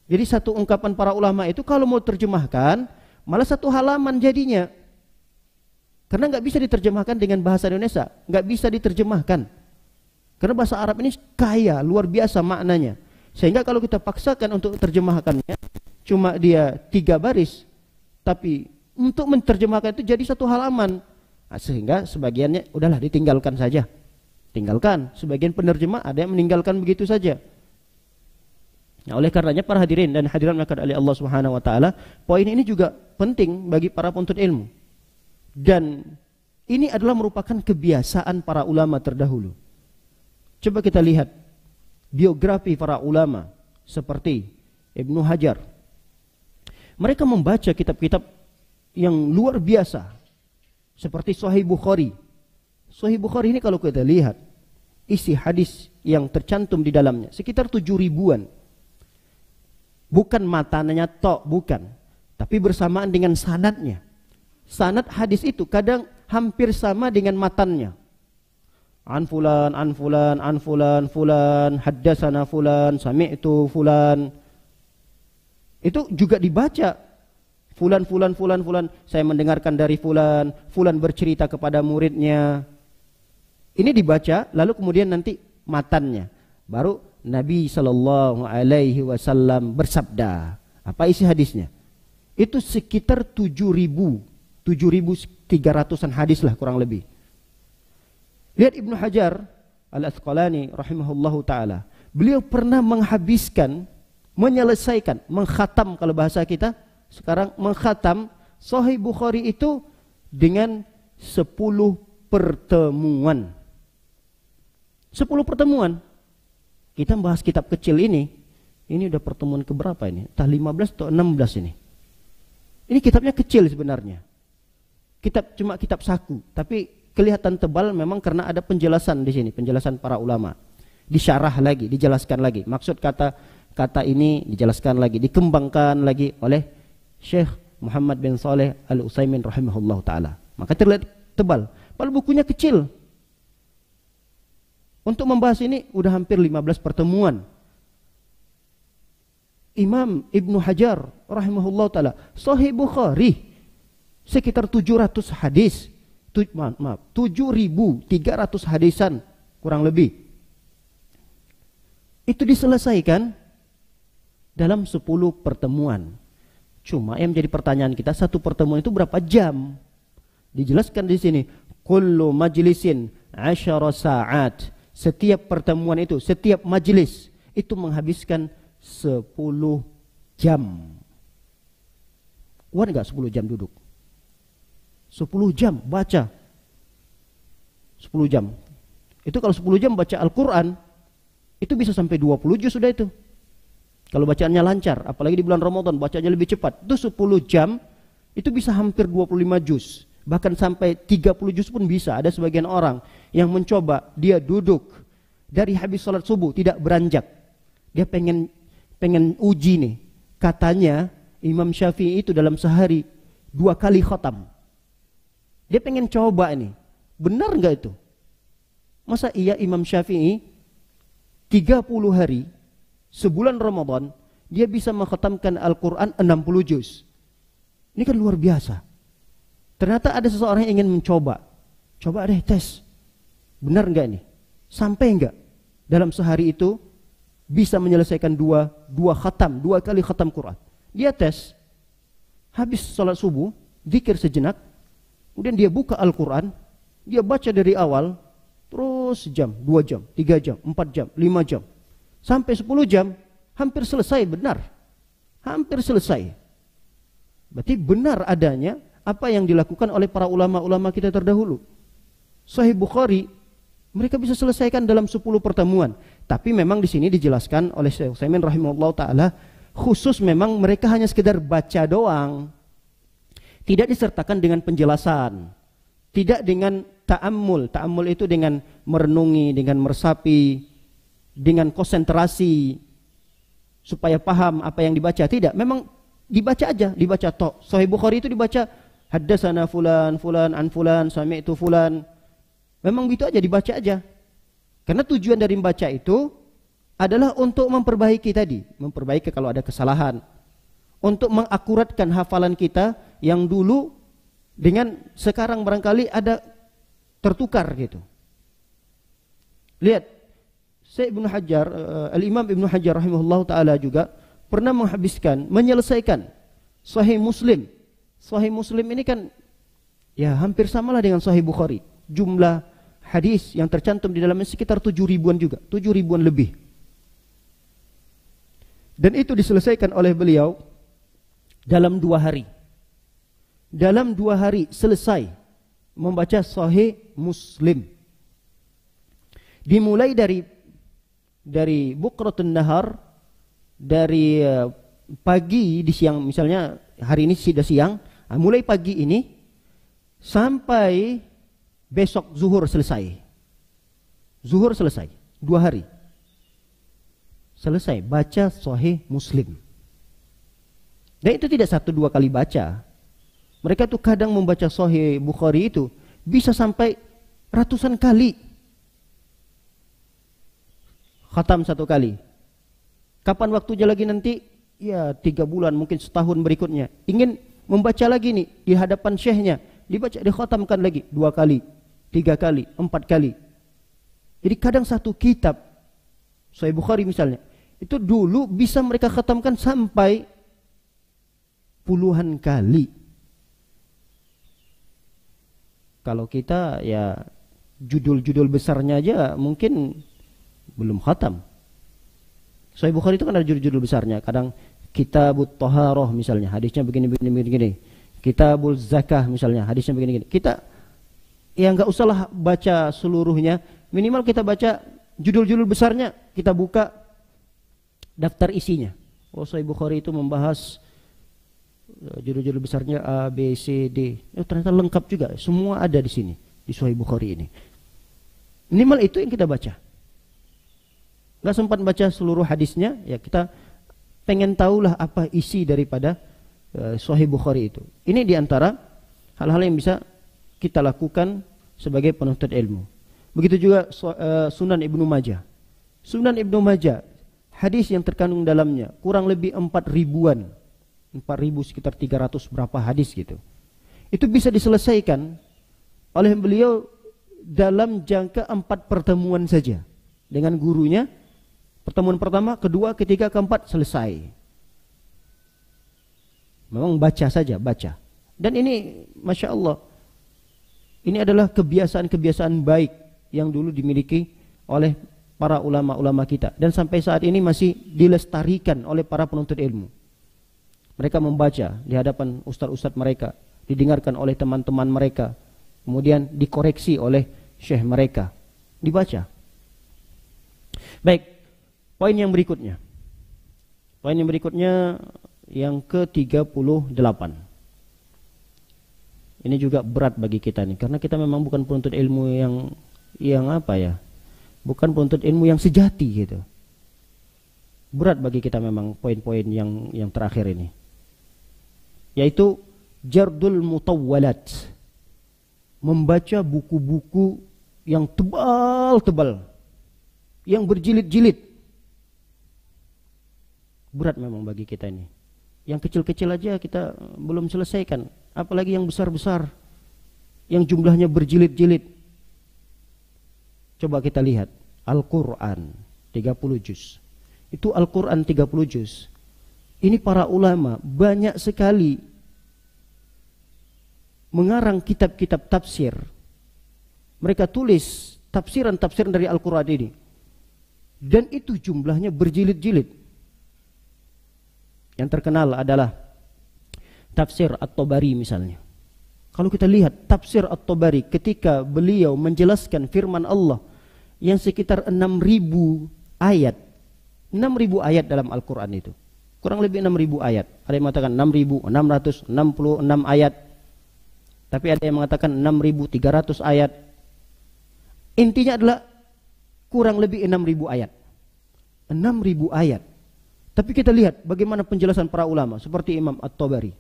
Jadi satu ungkapan para ulama itu kalau mau terjemahkan malah satu halaman jadinya. Karena nggak bisa diterjemahkan dengan bahasa Indonesia, nggak bisa diterjemahkan. Karena bahasa Arab ini kaya, luar biasa maknanya. Sehingga kalau kita paksakan untuk terjemahkannya, cuma dia 3 baris, tapi untuk menerjemahkan itu jadi satu halaman. Nah, sehingga sebagiannya udahlah ditinggalkan saja. Tinggalkan. Sebagian penerjemah ada yang meninggalkan begitu saja. Nah, oleh karenanya para hadirin dan hadirat oleh Allah Subhanahu wa taala, poin ini juga penting bagi para penuntut ilmu. Dan ini adalah merupakan kebiasaan para ulama terdahulu. Coba kita lihat biografi para ulama seperti Ibnu Hajar. Mereka membaca kitab-kitab yang luar biasa seperti Sahih Bukhari. Sahih Bukhari ini kalau kita lihat isi hadis yang tercantum di dalamnya sekitar 7.000-an. Bukan matanya tok, bukan. Tapi bersamaan dengan sanadnya. Sanad hadis itu kadang hampir sama dengan matannya. An fulan, an fulan, an fulan, fulan, haddasana fulan, sami'tu fulan. Itu juga dibaca. Fulan, fulan, fulan, fulan. Saya mendengarkan dari fulan, fulan bercerita kepada muridnya. Ini dibaca, lalu kemudian nanti matannya. Baru Nabi sallallahu alaihi wasallam bersabda. Apa isi hadisnya? Itu sekitar 7.300-an hadis lah kurang lebih. Lihat Ibnu Hajar Al-Asqalani rahimahullahu ta'ala. Beliau pernah menghabiskan, menyelesaikan, mengkhatam kalau bahasa kita sekarang, mengkhatam Sahih Bukhari itu dengan 10 pertemuan. 10 pertemuan. Kita membahas kitab kecil ini udah pertemuan keberapa ini? Entah 15 atau 16 ini. Ini kitabnya kecil sebenarnya. Cuma kitab saku, tapi kelihatan tebal memang karena ada penjelasan di sini, penjelasan para ulama. Disyarah lagi, dijelaskan lagi. Maksud kata ini dijelaskan lagi, dikembangkan lagi oleh Syekh Muhammad bin Saleh Al-Utsaimin rahimahullah taala. Maka terlihat tebal. Padahal bukunya kecil. Untuk membahas ini udah hampir 15 pertemuan. Imam Ibnu Hajar rahimahullah taala, Sahih Bukhari sekitar 700 hadis. 7.300 hadisan kurang lebih. Itu diselesaikan dalam 10 pertemuan. Cuma yang menjadi pertanyaan kita, satu pertemuan itu berapa jam? Dijelaskan di sini, kullu majlisin 10 sa'at. Setiap pertemuan itu, setiap majelis itu menghabiskan 10 jam. Kuat enggak 10 jam duduk? 10 jam baca. 10 jam. Itu kalau 10 jam baca Al-Quran, itu bisa sampai 20 juz sudah itu. Kalau bacaannya lancar, apalagi di bulan Ramadan bacanya lebih cepat. Itu 10 jam, itu bisa hampir 25 juz. Bahkan sampai 30 juz pun bisa. Ada sebagian orang yang mencoba, dia duduk dari habis salat subuh tidak beranjak. Dia pengen uji nih. Katanya Imam Syafi'i itu dalam sehari 2 kali khatam. Dia pengen coba ini. Benar enggak itu? Masa iya Imam Syafi'i 30 hari sebulan Ramadan dia bisa mengkhatamkan Al-Quran 60 juz. Ini kan luar biasa. Ternyata ada seseorang yang ingin mencoba. Coba deh tes. Benar enggak nih? Sampai enggak dalam sehari itu bisa menyelesaikan dua kali khatam Quran. Dia tes. Habis sholat subuh, zikir sejenak, kemudian dia buka Al-Quran, dia baca dari awal, terus jam, 2 jam, 3 jam, 4 jam, 5 jam, sampai 10 jam, hampir selesai, benar. Hampir selesai. Berarti benar adanya apa yang dilakukan oleh para ulama-ulama kita terdahulu. Sahih Bukhari, mereka bisa selesaikan dalam 10 pertemuan. Tapi memang di sini dijelaskan oleh Syekh Utsaimin rahimahullah ta'ala, khusus memang mereka hanya sekedar baca doang, tidak disertakan dengan penjelasan, tidak dengan ta'ammul. Ta'ammul itu dengan merenungi, dengan meresapi, dengan konsentrasi supaya paham apa yang dibaca. Tidak, memang dibaca aja, dibaca tok. Sahih Bukhari itu dibaca haddatsana fulan fulan an fulan sami'tu fulan. Memang gitu aja, dibaca aja. Karena tujuan dari membaca itu adalah untuk memperbaiki tadi, memperbaiki kalau ada kesalahan, untuk mengakuratkan hafalan kita yang dulu dengan sekarang barangkali ada tertukar gitu. Lihat, Syekh Ibnu Hajar, Al-Imam Ibnu Hajar rahimahullah ta'ala juga pernah menyelesaikan Sahih Muslim. Sahih Muslim ini kan ya hampir samalah dengan Sahih Bukhari. Jumlah hadis yang tercantum di dalamnya sekitar 7.000-an juga, 7.000-an lebih. Dan itu diselesaikan oleh beliau dalam 2 hari. Dalam 2 hari selesai membaca Sahih Muslim. Dimulai dari Bukratun Nahar, dari pagi di siang, misalnya hari ini sudah siang, mulai pagi ini sampai besok zuhur selesai. Zuhur selesai, 2 hari. Selesai baca Sahih Muslim. Dan itu tidak 1-2 kali baca. Mereka tuh kadang membaca Sahih Bukhari itu bisa sampai ratusan kali. Khatam 1 kali. Kapan waktunya lagi nanti? Ya 3 bulan, mungkin setahun berikutnya. Ingin membaca lagi nih di hadapan syekhnya, dibaca, dikhatamkan lagi 2 kali, 3 kali, 4 kali. Jadi kadang 1 kitab Sahih Bukhari misalnya, itu dulu bisa mereka khatamkan sampai puluhan kali. Kalau kita ya judul-judul besarnya aja mungkin belum khatam. Sahih Bukhari itu kan ada judul-judul besarnya. Kadang Kitabut Thaharah misalnya, hadisnya begini. Kitabul Zakah misalnya, hadisnya begini. Kita ya nggak usahlah baca seluruhnya, minimal kita baca judul-judul besarnya, kita buka daftar isinya. Oh, Sahih Bukhari itu membahas judul-judul besarnya A, B, C, D. Ternyata lengkap juga, semua ada di sini di Sahih Bukhari ini. Minimal itu yang kita baca. Nggak sempat baca seluruh hadisnya, ya kita pengen tahulah apa isi daripada Sahih Bukhari itu. Ini diantara hal-hal yang bisa kita lakukan sebagai penuntut ilmu. Begitu juga Sunan Ibnu Majah. Sunan Ibnu Majah, hadis yang terkandung dalamnya kurang lebih 4.000-an. 4.000 sekitar 300 berapa hadis gitu. Itu bisa diselesaikan oleh beliau dalam jangka 4 pertemuan saja dengan gurunya. Pertemuan pertama, kedua, ketiga, keempat selesai. Memang baca saja, baca. Dan ini Masya Allah, ini adalah kebiasaan-kebiasaan baik yang dulu dimiliki oleh para ulama-ulama kita. Dan sampai saat ini masih dilestarikan oleh para penuntut ilmu. Mereka membaca di hadapan ustadz-ustadz mereka, didengarkan oleh teman-teman mereka, kemudian dikoreksi oleh syekh mereka, dibaca. Baik, poin yang berikutnya. Poin yang berikutnya yang ke-38. Ini juga berat bagi kita nih, karena kita memang bukan penuntut ilmu yang apa ya? Bukan penuntut ilmu yang sejati gitu. Berat bagi kita memang poin-poin yang terakhir ini. Yaitu jardul mutawwalat. Membaca buku-buku yang tebal-tebal, yang berjilid-jilid. Berat memang bagi kita ini. Yang kecil-kecil aja kita belum selesaikan, apalagi yang besar-besar, yang jumlahnya berjilid-jilid. Coba kita lihat Al-Quran 30 juz. Itu Al-Quran 30 juz. Ini para ulama banyak sekali mengarang kitab-kitab tafsir. Mereka tulis tafsiran-tafsiran dari Al-Quran ini. Dan itu jumlahnya berjilid-jilid. Yang terkenal adalah tafsir At-Tabari misalnya. Kalau kita lihat tafsir At-Tabari ketika beliau menjelaskan firman Allah yang sekitar 6.000 ayat. 6.000 ayat dalam Al-Quran itu. Kurang lebih 6.000 ayat. Ada yang mengatakan 6.666 ayat. Tapi ada yang mengatakan 6.300 ayat. Intinya adalah kurang lebih 6.000 ayat. 6.000 ayat. Tapi kita lihat bagaimana penjelasan para ulama seperti Imam At-Tabari.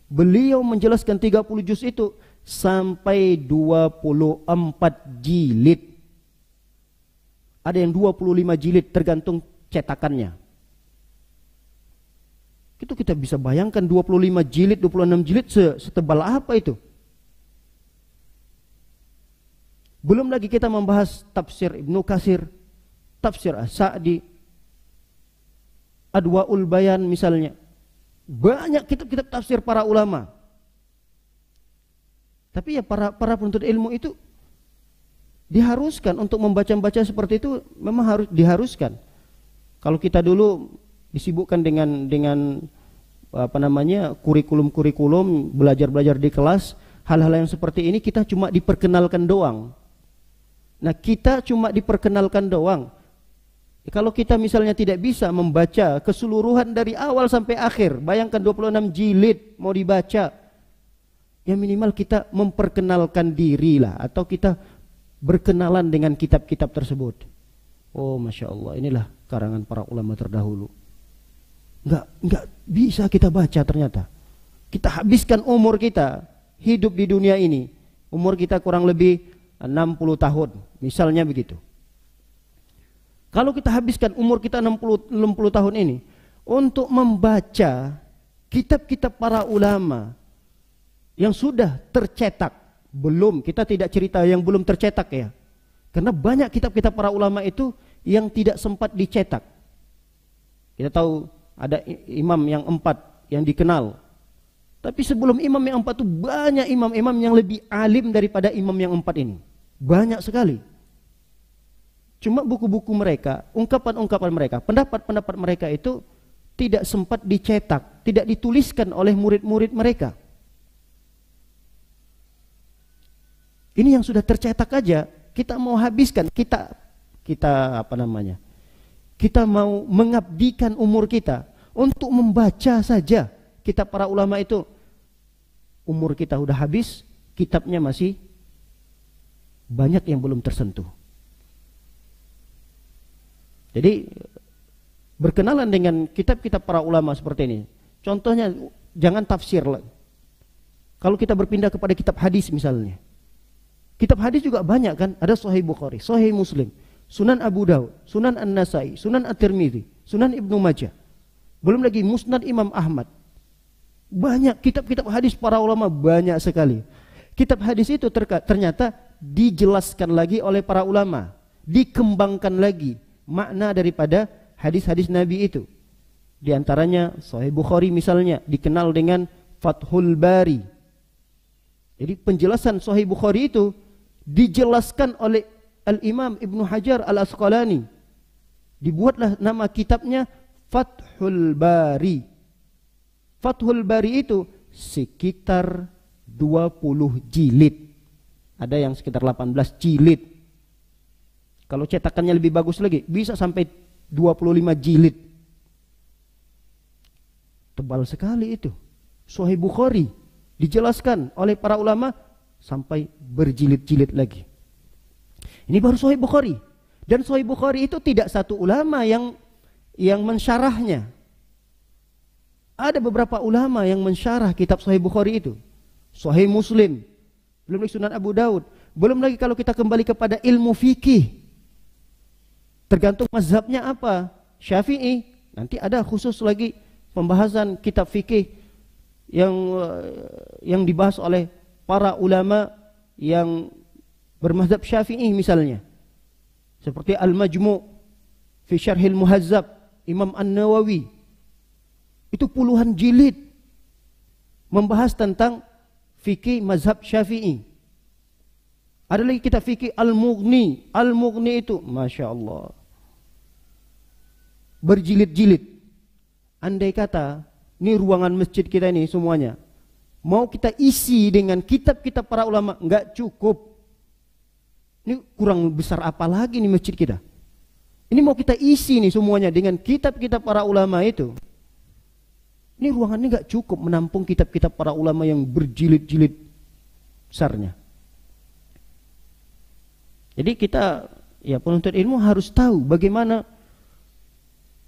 Beliau menjelaskan 30 juz itu sampai 24 jilid. Ada yang 25 jilid tergantung cetakannya. Itu kita bisa bayangkan 25 jilid, 26 jilid setebal apa itu. Belum lagi kita membahas tafsir Ibnu Katsir, tafsir As-Sa'di, Adwaul Bayan misalnya. Banyak kitab-kitab tafsir para ulama. Tapi ya para penuntut ilmu itu diharuskan untuk membaca-baca seperti itu, memang harus diharuskan. Kalau kita dulu disibukkan dengan kurikulum-kurikulum, belajar-belajar di kelas, hal-hal yang seperti ini kita cuma diperkenalkan doang. Nah, kita cuma diperkenalkan doang. Kalau kita misalnya tidak bisa membaca keseluruhan dari awal sampai akhir, bayangkan 26 jilid mau dibaca, ya minimal kita memperkenalkan diri lah, atau kita berkenalan dengan kitab-kitab tersebut. Oh, Masya Allah, inilah karangan para ulama terdahulu. Enggak bisa kita baca ternyata. Kita habiskan umur kita hidup di dunia ini. Umur kita kurang lebih 60 tahun, misalnya begitu. Kalau kita habiskan umur kita 60 tahun ini untuk membaca kitab-kitab para ulama yang sudah tercetak, belum, kita tidak cerita yang belum tercetak ya. Karena banyak kitab-kitab para ulama itu yang tidak sempat dicetak. Kita tahu ada imam yang 4 yang dikenal. Tapi sebelum imam yang 4 itu banyak imam-imam yang lebih alim daripada imam yang 4 ini. Banyak sekali. Cuma buku-buku mereka, ungkapan-ungkapan mereka, pendapat-pendapat mereka itu tidak sempat dicetak, tidak dituliskan oleh murid-murid mereka. Ini yang sudah tercetak aja, kita mau habiskan, kita mau mengabdikan umur kita untuk membaca saja kitab para ulama itu. Umur kita udah habis, kitabnya masih banyak yang belum tersentuh. Jadi berkenalan dengan kitab-kitab para ulama seperti ini. Contohnya jangan tafsir lagi. Kalau kita berpindah kepada kitab hadis misalnya. Kitab hadis juga banyak kan, ada Sahih Bukhari, Sahih Muslim, Sunan Abu Daud, Sunan An-Nasai, Sunan At-Tirmidzi, Sunan Ibnu Majah. Belum lagi Musnad Imam Ahmad. Banyak kitab-kitab hadis para ulama, banyak sekali. Kitab hadis itu ternyata dijelaskan lagi oleh para ulama, dikembangkan lagi makna daripada hadis-hadis Nabi itu. Di antaranya Sahih Bukhari misalnya dikenal dengan Fathul Bari. Jadi penjelasan Sahih Bukhari itu dijelaskan oleh Al-Imam Ibnu Hajar Al-Asqalani. Dibuatlah nama kitabnya Fathul Bari. Fathul Bari itu sekitar 20 jilid. Ada yang sekitar 18 jilid. Kalau cetakannya lebih bagus lagi, bisa sampai 25 jilid. Tebal sekali itu. Sahih Bukhari dijelaskan oleh para ulama sampai berjilid-jilid lagi. Ini baru Sahih Bukhari. Dan Sahih Bukhari itu tidak satu ulama yang mensyarahnya. Ada beberapa ulama yang mensyarah kitab Sahih Bukhari itu. Sahih Muslim, belum lagi Sunan Abu Daud, belum lagi kalau kita kembali kepada ilmu fikih. Tergantung mazhabnya apa. Syafi'i, nanti ada khusus lagi pembahasan kitab fikih yang dibahas oleh para ulama yang bermazhab Syafi'i misalnya, seperti Al-Majmu' fi Syarhil Muhazzab Imam An-Nawawi. Itu puluhan jilid membahas tentang fikih mazhab Syafi'i. Ada lagi kitab fikih Al-Mughni. Al-Mughni itu Masya Allah, berjilid-jilid. Andai kata ini ruangan masjid kita ini semuanya mau kita isi dengan kitab-kitab para ulama, enggak cukup. Ini kurang besar apa lagi nih masjid kita. Ini mau kita isi nih semuanya dengan kitab-kitab para ulama itu. Ini ruangannya enggak cukup menampung kitab-kitab para ulama yang berjilid-jilid besarnya. Jadi kita, ya penuntut ilmu harus tahu bagaimana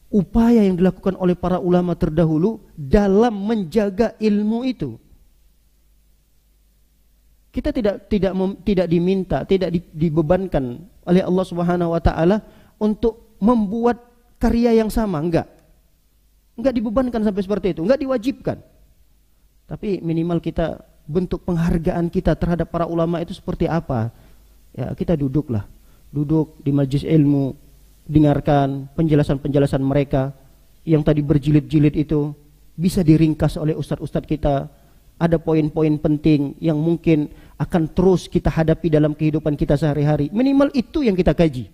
upaya yang dilakukan oleh para ulama terdahulu dalam menjaga ilmu itu. Kita tidak diminta, tidak dibebankan oleh Allah Subhanahu wa taala untuk membuat karya yang sama, enggak. Enggak dibebankan sampai seperti itu, enggak diwajibkan. Tapi minimal kita, bentuk penghargaan kita terhadap para ulama itu seperti apa? Ya, kita duduk di majelis ilmu, dengarkan penjelasan-penjelasan mereka yang tadi berjilid-jilid itu, bisa diringkas oleh ustadz-ustadz kita. Ada poin-poin penting yang mungkin akan terus kita hadapi dalam kehidupan kita sehari-hari. Minimal itu yang kita kaji.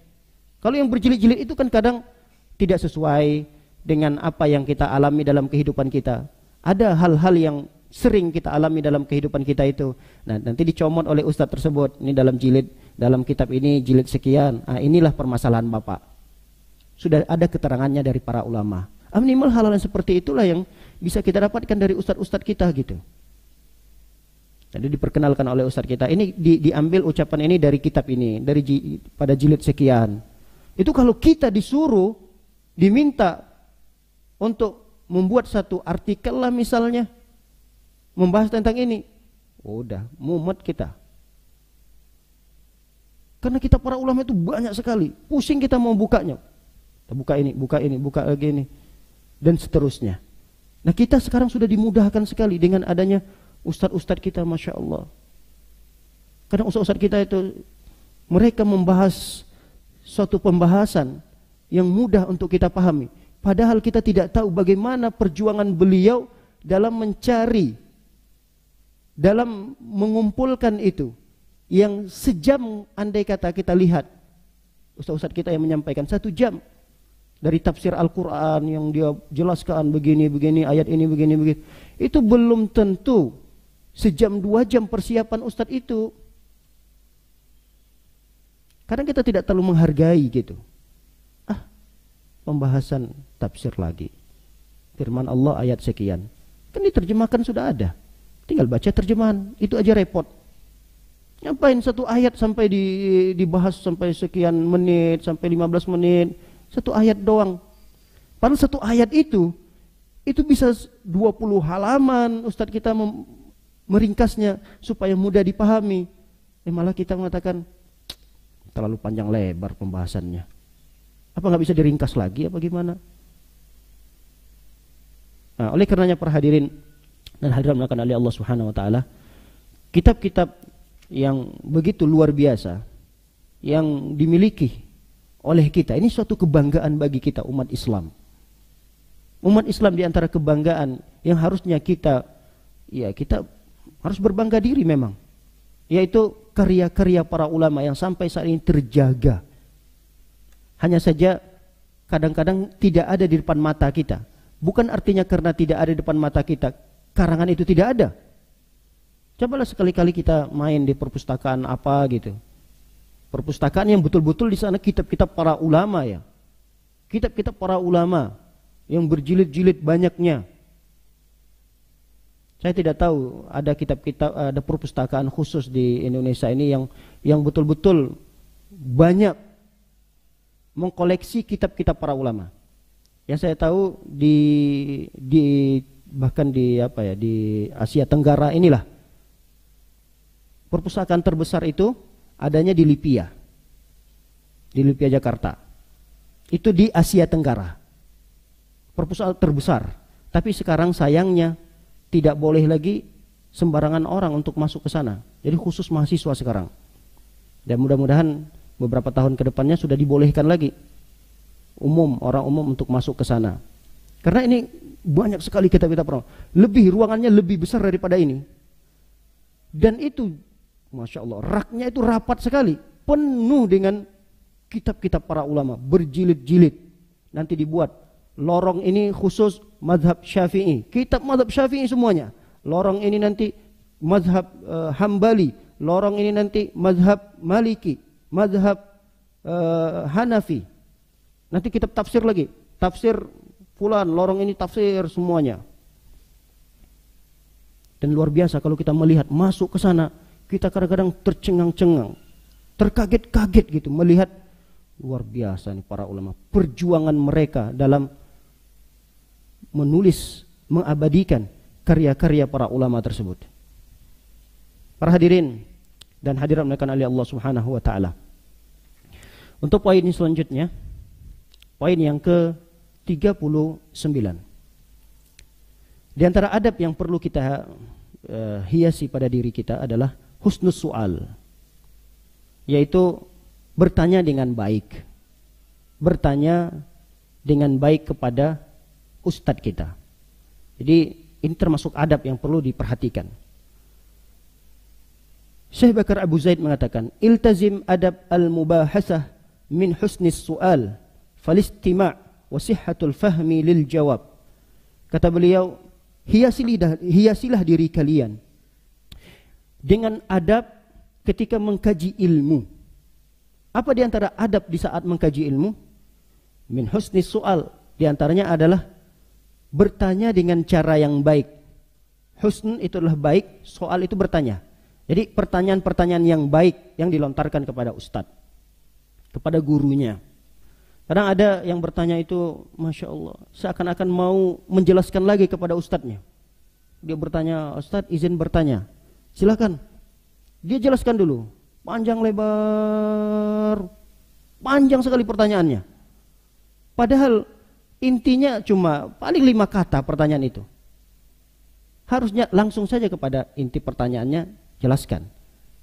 Kalau yang berjilid-jilid itu kan kadang tidak sesuai dengan apa yang kita alami dalam kehidupan kita. Ada hal-hal yang sering kita alami dalam kehidupan kita itu. Nah, nanti dicomot oleh ustadz tersebut. Ini dalam kitab ini jilid sekian. Ah, inilah permasalahan Bapak. Sudah ada keterangannya dari para ulama. Minimal hal-hal yang seperti itulah yang bisa kita dapatkan dari ustadz-ustadz kita gitu. Jadi diperkenalkan oleh ustadz kita. Ini diambil ucapan ini dari kitab ini, pada jilid sekian. Itu kalau kita disuruh, diminta untuk membuat satu artikel lah misalnya, membahas tentang ini, udah mumet kita. Karena kita para ulama itu banyak sekali, pusing kita mau bukanya. Kita buka lagi ini, dan seterusnya. Nah, kita sekarang sudah dimudahkan sekali dengan adanya ustadz-ustadz kita, Masya Allah. Kadang ustadz-ustadz kita itu, mereka membahas suatu pembahasan yang mudah untuk kita pahami. Padahal kita tidak tahu bagaimana perjuangan beliau dalam mencari, dalam mengumpulkan itu. Yang sejam andai kata kita lihat, ustadz-ustadz kita yang menyampaikan 1 jam. Dari tafsir Al-Quran yang dia jelaskan begini, ayat ini begini. Itu belum tentu sejam 2 jam persiapan ustadz itu. Kadang kita tidak terlalu menghargai gitu. Pembahasan tafsir lagi, firman Allah ayat sekian, kan diterjemahkan sudah ada, tinggal baca terjemahan, itu aja repot. Ngapain satu ayat sampai dibahas sampai sekian menit, sampai 15 menit, satu ayat doang. Padahal satu ayat itu bisa 20 halaman ustadz kita meringkasnya supaya mudah dipahami. Malah kita mengatakan terlalu panjang lebar pembahasannya. Apa nggak bisa diringkas lagi apa gimana? Nah, oleh karenanya para hadirin dan hadirat melakukan oleh Allah Subhanahu wa taala, kitab-kitab yang begitu luar biasa yang dimiliki oleh kita, ini suatu kebanggaan bagi kita umat Islam. Umat Islam di antara kebanggaan yang harusnya kita harus berbangga diri memang, yaitu karya-karya para ulama yang sampai saat ini terjaga. Hanya saja kadang-kadang tidak ada di depan mata kita. Bukan artinya karena tidak ada di depan mata kita, karangan itu tidak ada. Cobalah sekali-kali kita main di perpustakaan apa gitu. Perpustakaan yang betul-betul di sana kitab-kitab para ulama ya. Kitab-kitab para ulama yang berjilid-jilid banyaknya. Saya tidak tahu ada kitab-kitab, ada perpustakaan khusus di Indonesia ini yang betul-betul banyak mengkoleksi kitab-kitab para ulama. Yang saya tahu bahkan di Asia Tenggara inilah perpustakaan terbesar itu adanya di Lipia Jakarta. Itu di Asia Tenggara. Perpustakaan terbesar. Tapi sekarang sayangnya tidak boleh lagi sembarangan orang untuk masuk ke sana. Jadi khusus mahasiswa sekarang. Dan mudah-mudahan beberapa tahun ke depannya sudah dibolehkan lagi umum, orang umum untuk masuk ke sana. Karena ini banyak sekali kitab-kitab ruangannya lebih besar daripada ini. Dan itu Masya Allah, raknya itu rapat sekali, penuh dengan kitab-kitab para ulama, berjilid-jilid. Nanti dibuat lorong ini khusus mazhab Syafi'i, kitab mazhab Syafi'i semuanya. Lorong ini nanti mazhab Hambali, lorong ini nanti mazhab Maliki, mazhab Hanafi. Nanti kitab tafsir lagi, tafsir fulan, lorong ini tafsir semuanya. Dan luar biasa kalau kita melihat masuk ke sana, kita kadang-kadang tercengang-cengang, terkaget-kaget gitu melihat luar biasa nih para ulama, perjuangan mereka dalam menulis, mengabadikan karya-karya para ulama tersebut. Para hadirin dan hadirat dimuliakan oleh Allah Subhanahu wa taala. Untuk poin selanjutnya, poin yang ke-39. Di antara adab yang perlu kita hiasi pada diri kita adalah husnus su'al, yaitu bertanya dengan baik. Bertanya dengan baik kepada ustadz kita. Jadi ini termasuk adab yang perlu diperhatikan. Syekh Bakar Abu Zaid mengatakan, iltazim adab al-mubahasah min husnis su'al falistima' wa sihhatul fahmi lil jawab. Kata beliau, hiasilah diri kalian dengan adab ketika mengkaji ilmu. Apa di antara adab di saat mengkaji ilmu? Min husnis su'al, di antaranya adalah bertanya dengan cara yang baik. Husn itu adalah baik, soal itu bertanya. Jadi pertanyaan-pertanyaan yang baik yang dilontarkan kepada ustadz, kepada gurunya. Kadang ada yang bertanya itu, Masya Allah, seakan-akan mau menjelaskan lagi kepada ustadznya. Dia bertanya, Ustadz izin bertanya. Silakan. Dia jelaskan dulu, panjang lebar, panjang sekali pertanyaannya. Padahal intinya cuma paling 5 kata pertanyaan itu. Harusnya langsung saja kepada inti pertanyaannya jelaskan.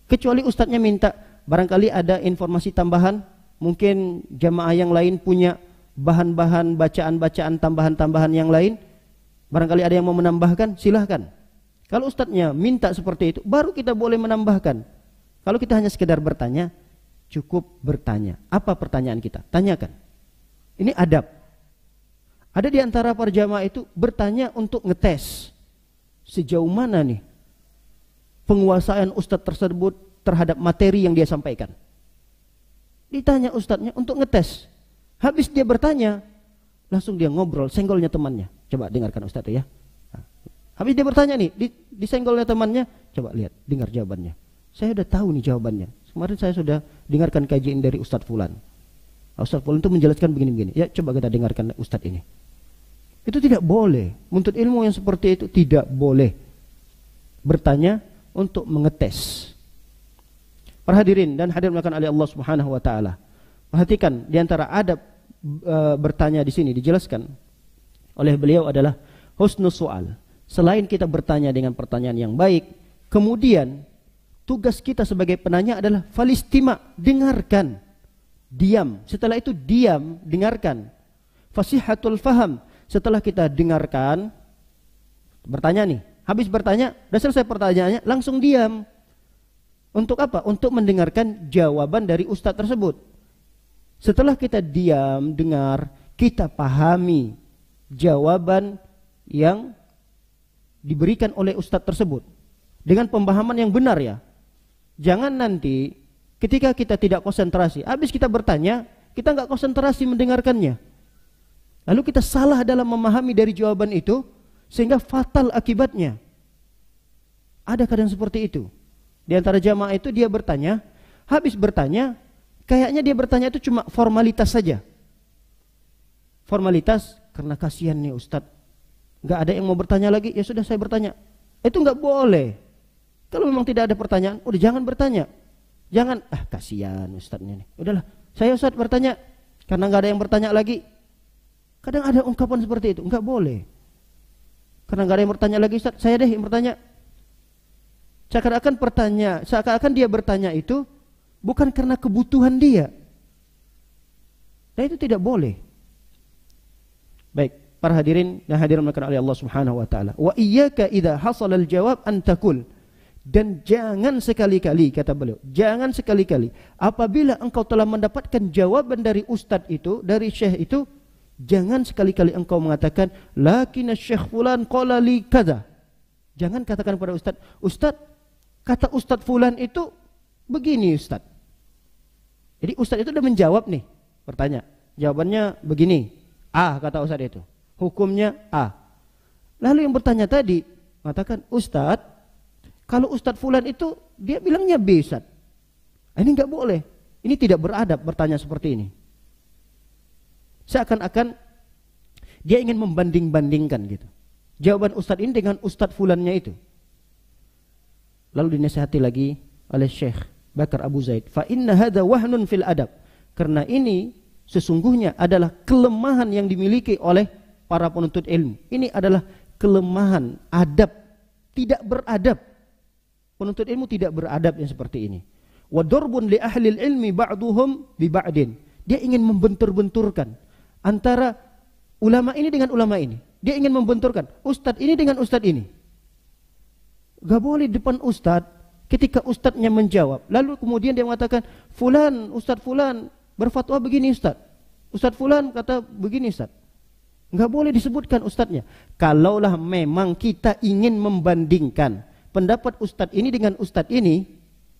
Kecuali ustadznya minta, barangkali ada informasi tambahan, mungkin jamaah yang lain punya bahan-bahan bacaan-bacaan tambahan-tambahan yang lain, barangkali ada yang mau menambahkan, silahkan. Kalau ustadznya minta seperti itu, baru kita boleh menambahkan. Kalau kita hanya sekedar bertanya, cukup bertanya. Apa pertanyaan kita? Tanyakan. Ini adab. Ada di antara para jamaah itu bertanya untuk ngetes sejauh mana nih penguasaan ustadz tersebut terhadap materi yang dia sampaikan. Ditanya ustadznya untuk ngetes. Habis dia bertanya, langsung dia ngobrol, senggolnya temannya. Coba dengarkan ustadz ya. Habis dia bertanya nih, disenggolnya temannya, coba lihat, dengar jawabannya. Saya sudah tahu nih jawabannya. Kemarin saya sudah dengarkan kajian dari Ustadz Fulan. Ustadz Fulan itu menjelaskan begini-begini. Ya coba kita dengarkan Ustadz ini. Itu tidak boleh. Menuntut ilmu yang seperti itu tidak boleh. Bertanya untuk mengetes. Para hadirin dan hadirin dimuliakan oleh Allah Subhanahu wa taala. Perhatikan di antara adab bertanya di sini dijelaskan oleh beliau adalah husnul su'al. Selain kita bertanya dengan pertanyaan yang baik, kemudian tugas kita sebagai penanya adalah falistima, dengarkan. Diam. Setelah itu diam, dengarkan. Fasihatul faham. Setelah kita dengarkan, bertanya nih. Habis bertanya, sudah selesai pertanyaannya, langsung diam. Untuk apa? Untuk mendengarkan jawaban dari ustadz tersebut. Setelah kita diam, dengar, kita pahami jawaban yang diberikan oleh ustadz tersebut dengan pemahaman yang benar ya. Jangan nanti ketika kita tidak konsentrasi, habis kita bertanya, kita nggak konsentrasi mendengarkannya. Lalu kita salah dalam memahami dari jawaban itu sehingga fatal akibatnya. Ada keadaan seperti itu. Di antara jamaah itu dia bertanya, habis bertanya, kayaknya dia bertanya itu cuma formalitas saja. Formalitas karena kasihan nih ustadz. Nggak ada yang mau bertanya lagi, ya sudah saya bertanya. Itu nggak boleh. Kalau memang tidak ada pertanyaan, udah jangan bertanya. Jangan, kasihan ustadznya nih. Udahlah, saya ustadz bertanya karena nggak ada yang bertanya lagi. Kadang ada ungkapan seperti itu, nggak boleh. Karena nggak ada yang bertanya lagi, Ustaz, saya deh yang bertanya. Seakan-akan dia bertanya itu bukan karena kebutuhan dia. Dan itu tidak boleh. Baik, para hadirin dan hadirin oleh Allah Subhanahu wa taala. Wa iyyaka idza hasala al-jawab an taqul. Dan jangan sekali-kali, kata beliau, jangan sekali-kali apabila engkau telah mendapatkan jawaban dari ustadz itu, dari syekh itu, jangan sekali-kali engkau mengatakan lakinna syekh fulan qala li kadza. Jangan katakan pada ustadz, ustadz, kata ustadz fulan itu begini ustadz. Jadi ustadz itu sudah menjawab nih, bertanya, jawabannya begini, A kata ustadz itu, hukumnya A. Lalu yang bertanya tadi mengatakan, ustadz, kalau ustadz fulan itu dia bilangnya B ustadz. Ini enggak boleh, ini tidak beradab bertanya seperti ini. Seakan-akan dia ingin membanding-bandingkan gitu, jawaban ustadz ini dengan ustadz fulannya itu. Lalu dinasihati lagi oleh Syekh Bakar Abu Zaid, fa inna hadza wahnun fil adab, karena ini sesungguhnya adalah kelemahan yang dimiliki oleh para penuntut ilmu. Ini adalah kelemahan adab, tidak beradab. Penuntut ilmu tidak beradab yang seperti ini. Wa darbun li ahli ilmi ba'duhum bi ba'din. Dia ingin membentur-benturkan antara ulama ini dengan ulama ini. Dia ingin membenturkan ustadz ini dengan ustadz ini. Gak boleh depan ustadz ketika ustadznya menjawab, lalu kemudian dia mengatakan fulan, ustadz fulan berfatwa begini ustadz, ustadz fulan kata begini ustadz. Gak boleh disebutkan ustadznya. Kalaulah memang kita ingin membandingkan pendapat ustadz ini dengan ustadz ini,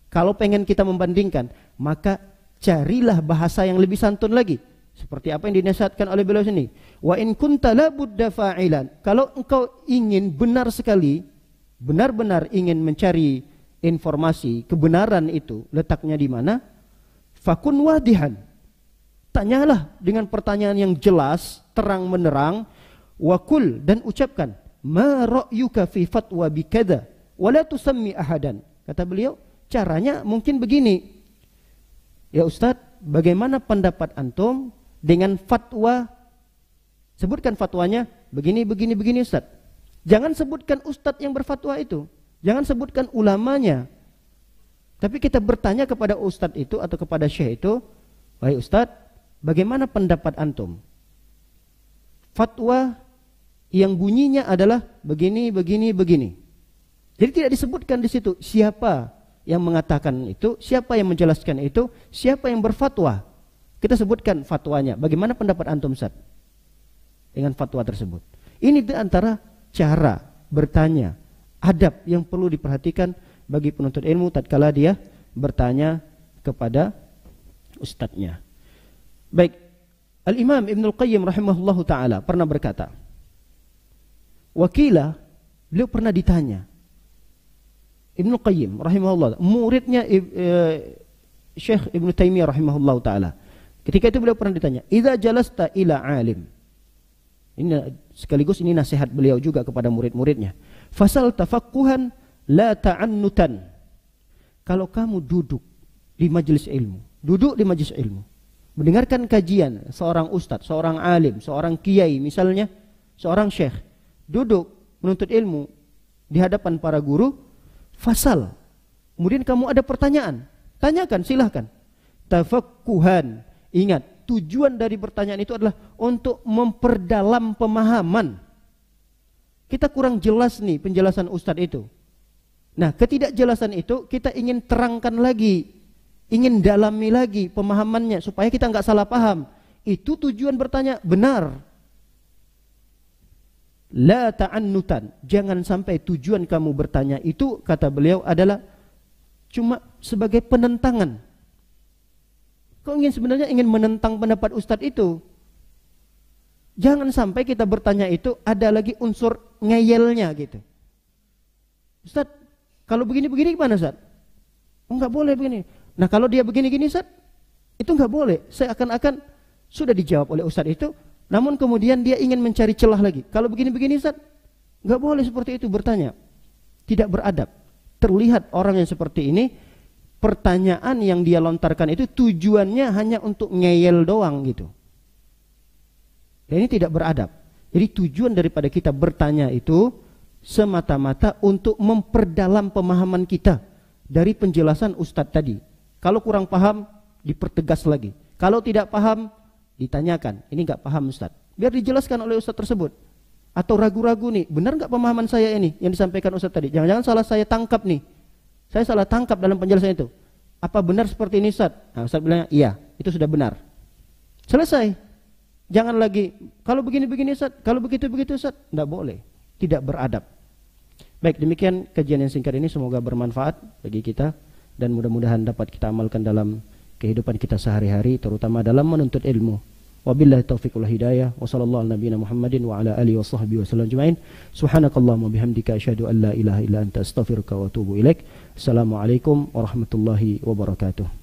kalau pengen kita membandingkan, maka carilah bahasa yang lebih santun lagi, seperti apa yang dinasihatkan oleh beliau sini. Wa in kunta la budda fa'ilan, kalau engkau ingin benar sekali, benar-benar ingin mencari informasi kebenaran itu letaknya di mana, fakun wadihan, tanyalah dengan pertanyaan yang jelas, terang menerang, wakul, dan ucapkan ma ra'yuka fi fatwa bikada wala tusammi ahadan. Kata beliau, caranya mungkin begini, ya Ustadz, bagaimana pendapat antum dengan fatwa, sebutkan fatwanya begini Ustadz. Jangan sebutkan ustadz yang berfatwa itu, jangan sebutkan ulamanya, tapi kita bertanya kepada ustadz itu atau kepada syekh itu, wahai ustadz, bagaimana pendapat antum? Fatwa yang bunyinya adalah begini. Jadi tidak disebutkan di situ siapa yang mengatakan itu, siapa yang menjelaskan itu, siapa yang berfatwa. Kita sebutkan fatwanya. Bagaimana pendapat antum Ustaz dengan fatwa tersebut? Ini di antara cara bertanya, adab yang perlu diperhatikan bagi penuntut ilmu tatkala dia bertanya kepada ustadznya. Baik, Al-Imam Ibnul Qayyim rahimahullahu taala pernah berkata, wakila, beliau pernah ditanya, Ibnul Qayyim rahimahullah, muridnya Syekh Ibnu Taimiyah rahimahullahu taala. Ketika itu beliau pernah ditanya, idza jalasta ila alim. Ini sekaligus ini nasihat beliau juga kepada murid-muridnya. Fasal tafaqquhan la ta'annutan. Kalau kamu duduk di majelis ilmu, mendengarkan kajian seorang ustadz, seorang alim, seorang kiai misalnya, seorang syekh, duduk menuntut ilmu di hadapan para guru, fasal. Kemudian kamu ada pertanyaan, tanyakan, silahkan. Tafaqquhan, ingat, tujuan dari pertanyaan itu adalah untuk memperdalam pemahaman. Kita kurang jelas nih penjelasan ustadz itu. Nah, ketidakjelasan itu kita ingin terangkan lagi, ingin dalami lagi pemahamannya supaya kita nggak salah paham. Itu tujuan bertanya, benar. La ta'annutan, jangan sampai tujuan kamu bertanya itu, kata beliau, adalah cuma sebagai penentangan. Kau sebenarnya ingin menentang pendapat ustadz itu. Jangan sampai kita bertanya itu ada lagi unsur ngeyelnya gitu. Ustadz, kalau begini-begini gimana Ustadz? Oh, enggak boleh begini. Nah, kalau dia begini-gini Ustadz, itu enggak boleh. Seakan-akan sudah dijawab oleh ustadz itu, namun kemudian dia ingin mencari celah lagi. Kalau begini-begini Ustadz, enggak boleh seperti itu bertanya. Tidak beradab. Terlihat orang yang seperti ini, pertanyaan yang dia lontarkan itu tujuannya hanya untuk ngeyel doang gitu. Dan ini tidak beradab. Jadi tujuan daripada kita bertanya itu semata-mata untuk memperdalam pemahaman kita dari penjelasan Ustadz tadi. Kalau kurang paham, dipertegas lagi. Kalau tidak paham, ditanyakan. Ini nggak paham Ustadz. Biar dijelaskan oleh Ustadz tersebut. Atau ragu-ragu nih, benar nggak pemahaman saya ini yang disampaikan Ustadz tadi? Jangan-jangan salah saya tangkap nih. Saya salah tangkap dalam penjelasan itu. Apa benar seperti ini Ustadz? Nah, Ustadz bilang, iya, itu sudah benar. Selesai. Jangan lagi, kalau begini-begini Ustadz, kalau begitu-begitu Ustadz. Tidak boleh. Tidak beradab. Baik, demikian kajian yang singkat ini, semoga bermanfaat bagi kita dan mudah-mudahan dapat kita amalkan dalam kehidupan kita sehari-hari, terutama dalam menuntut ilmu. Wabillahi taufiq wal hidayah. Wa sallallahu ala nabiyyina Muhammadin wa ala alihi washabbihi wasallam ajmain. Subhanakallahumma bihamdika asyhadu an la ilaha illa anta astaghfiruka wa atubu ilaik. Assalamualaikum warahmatullahi wabarakatuh.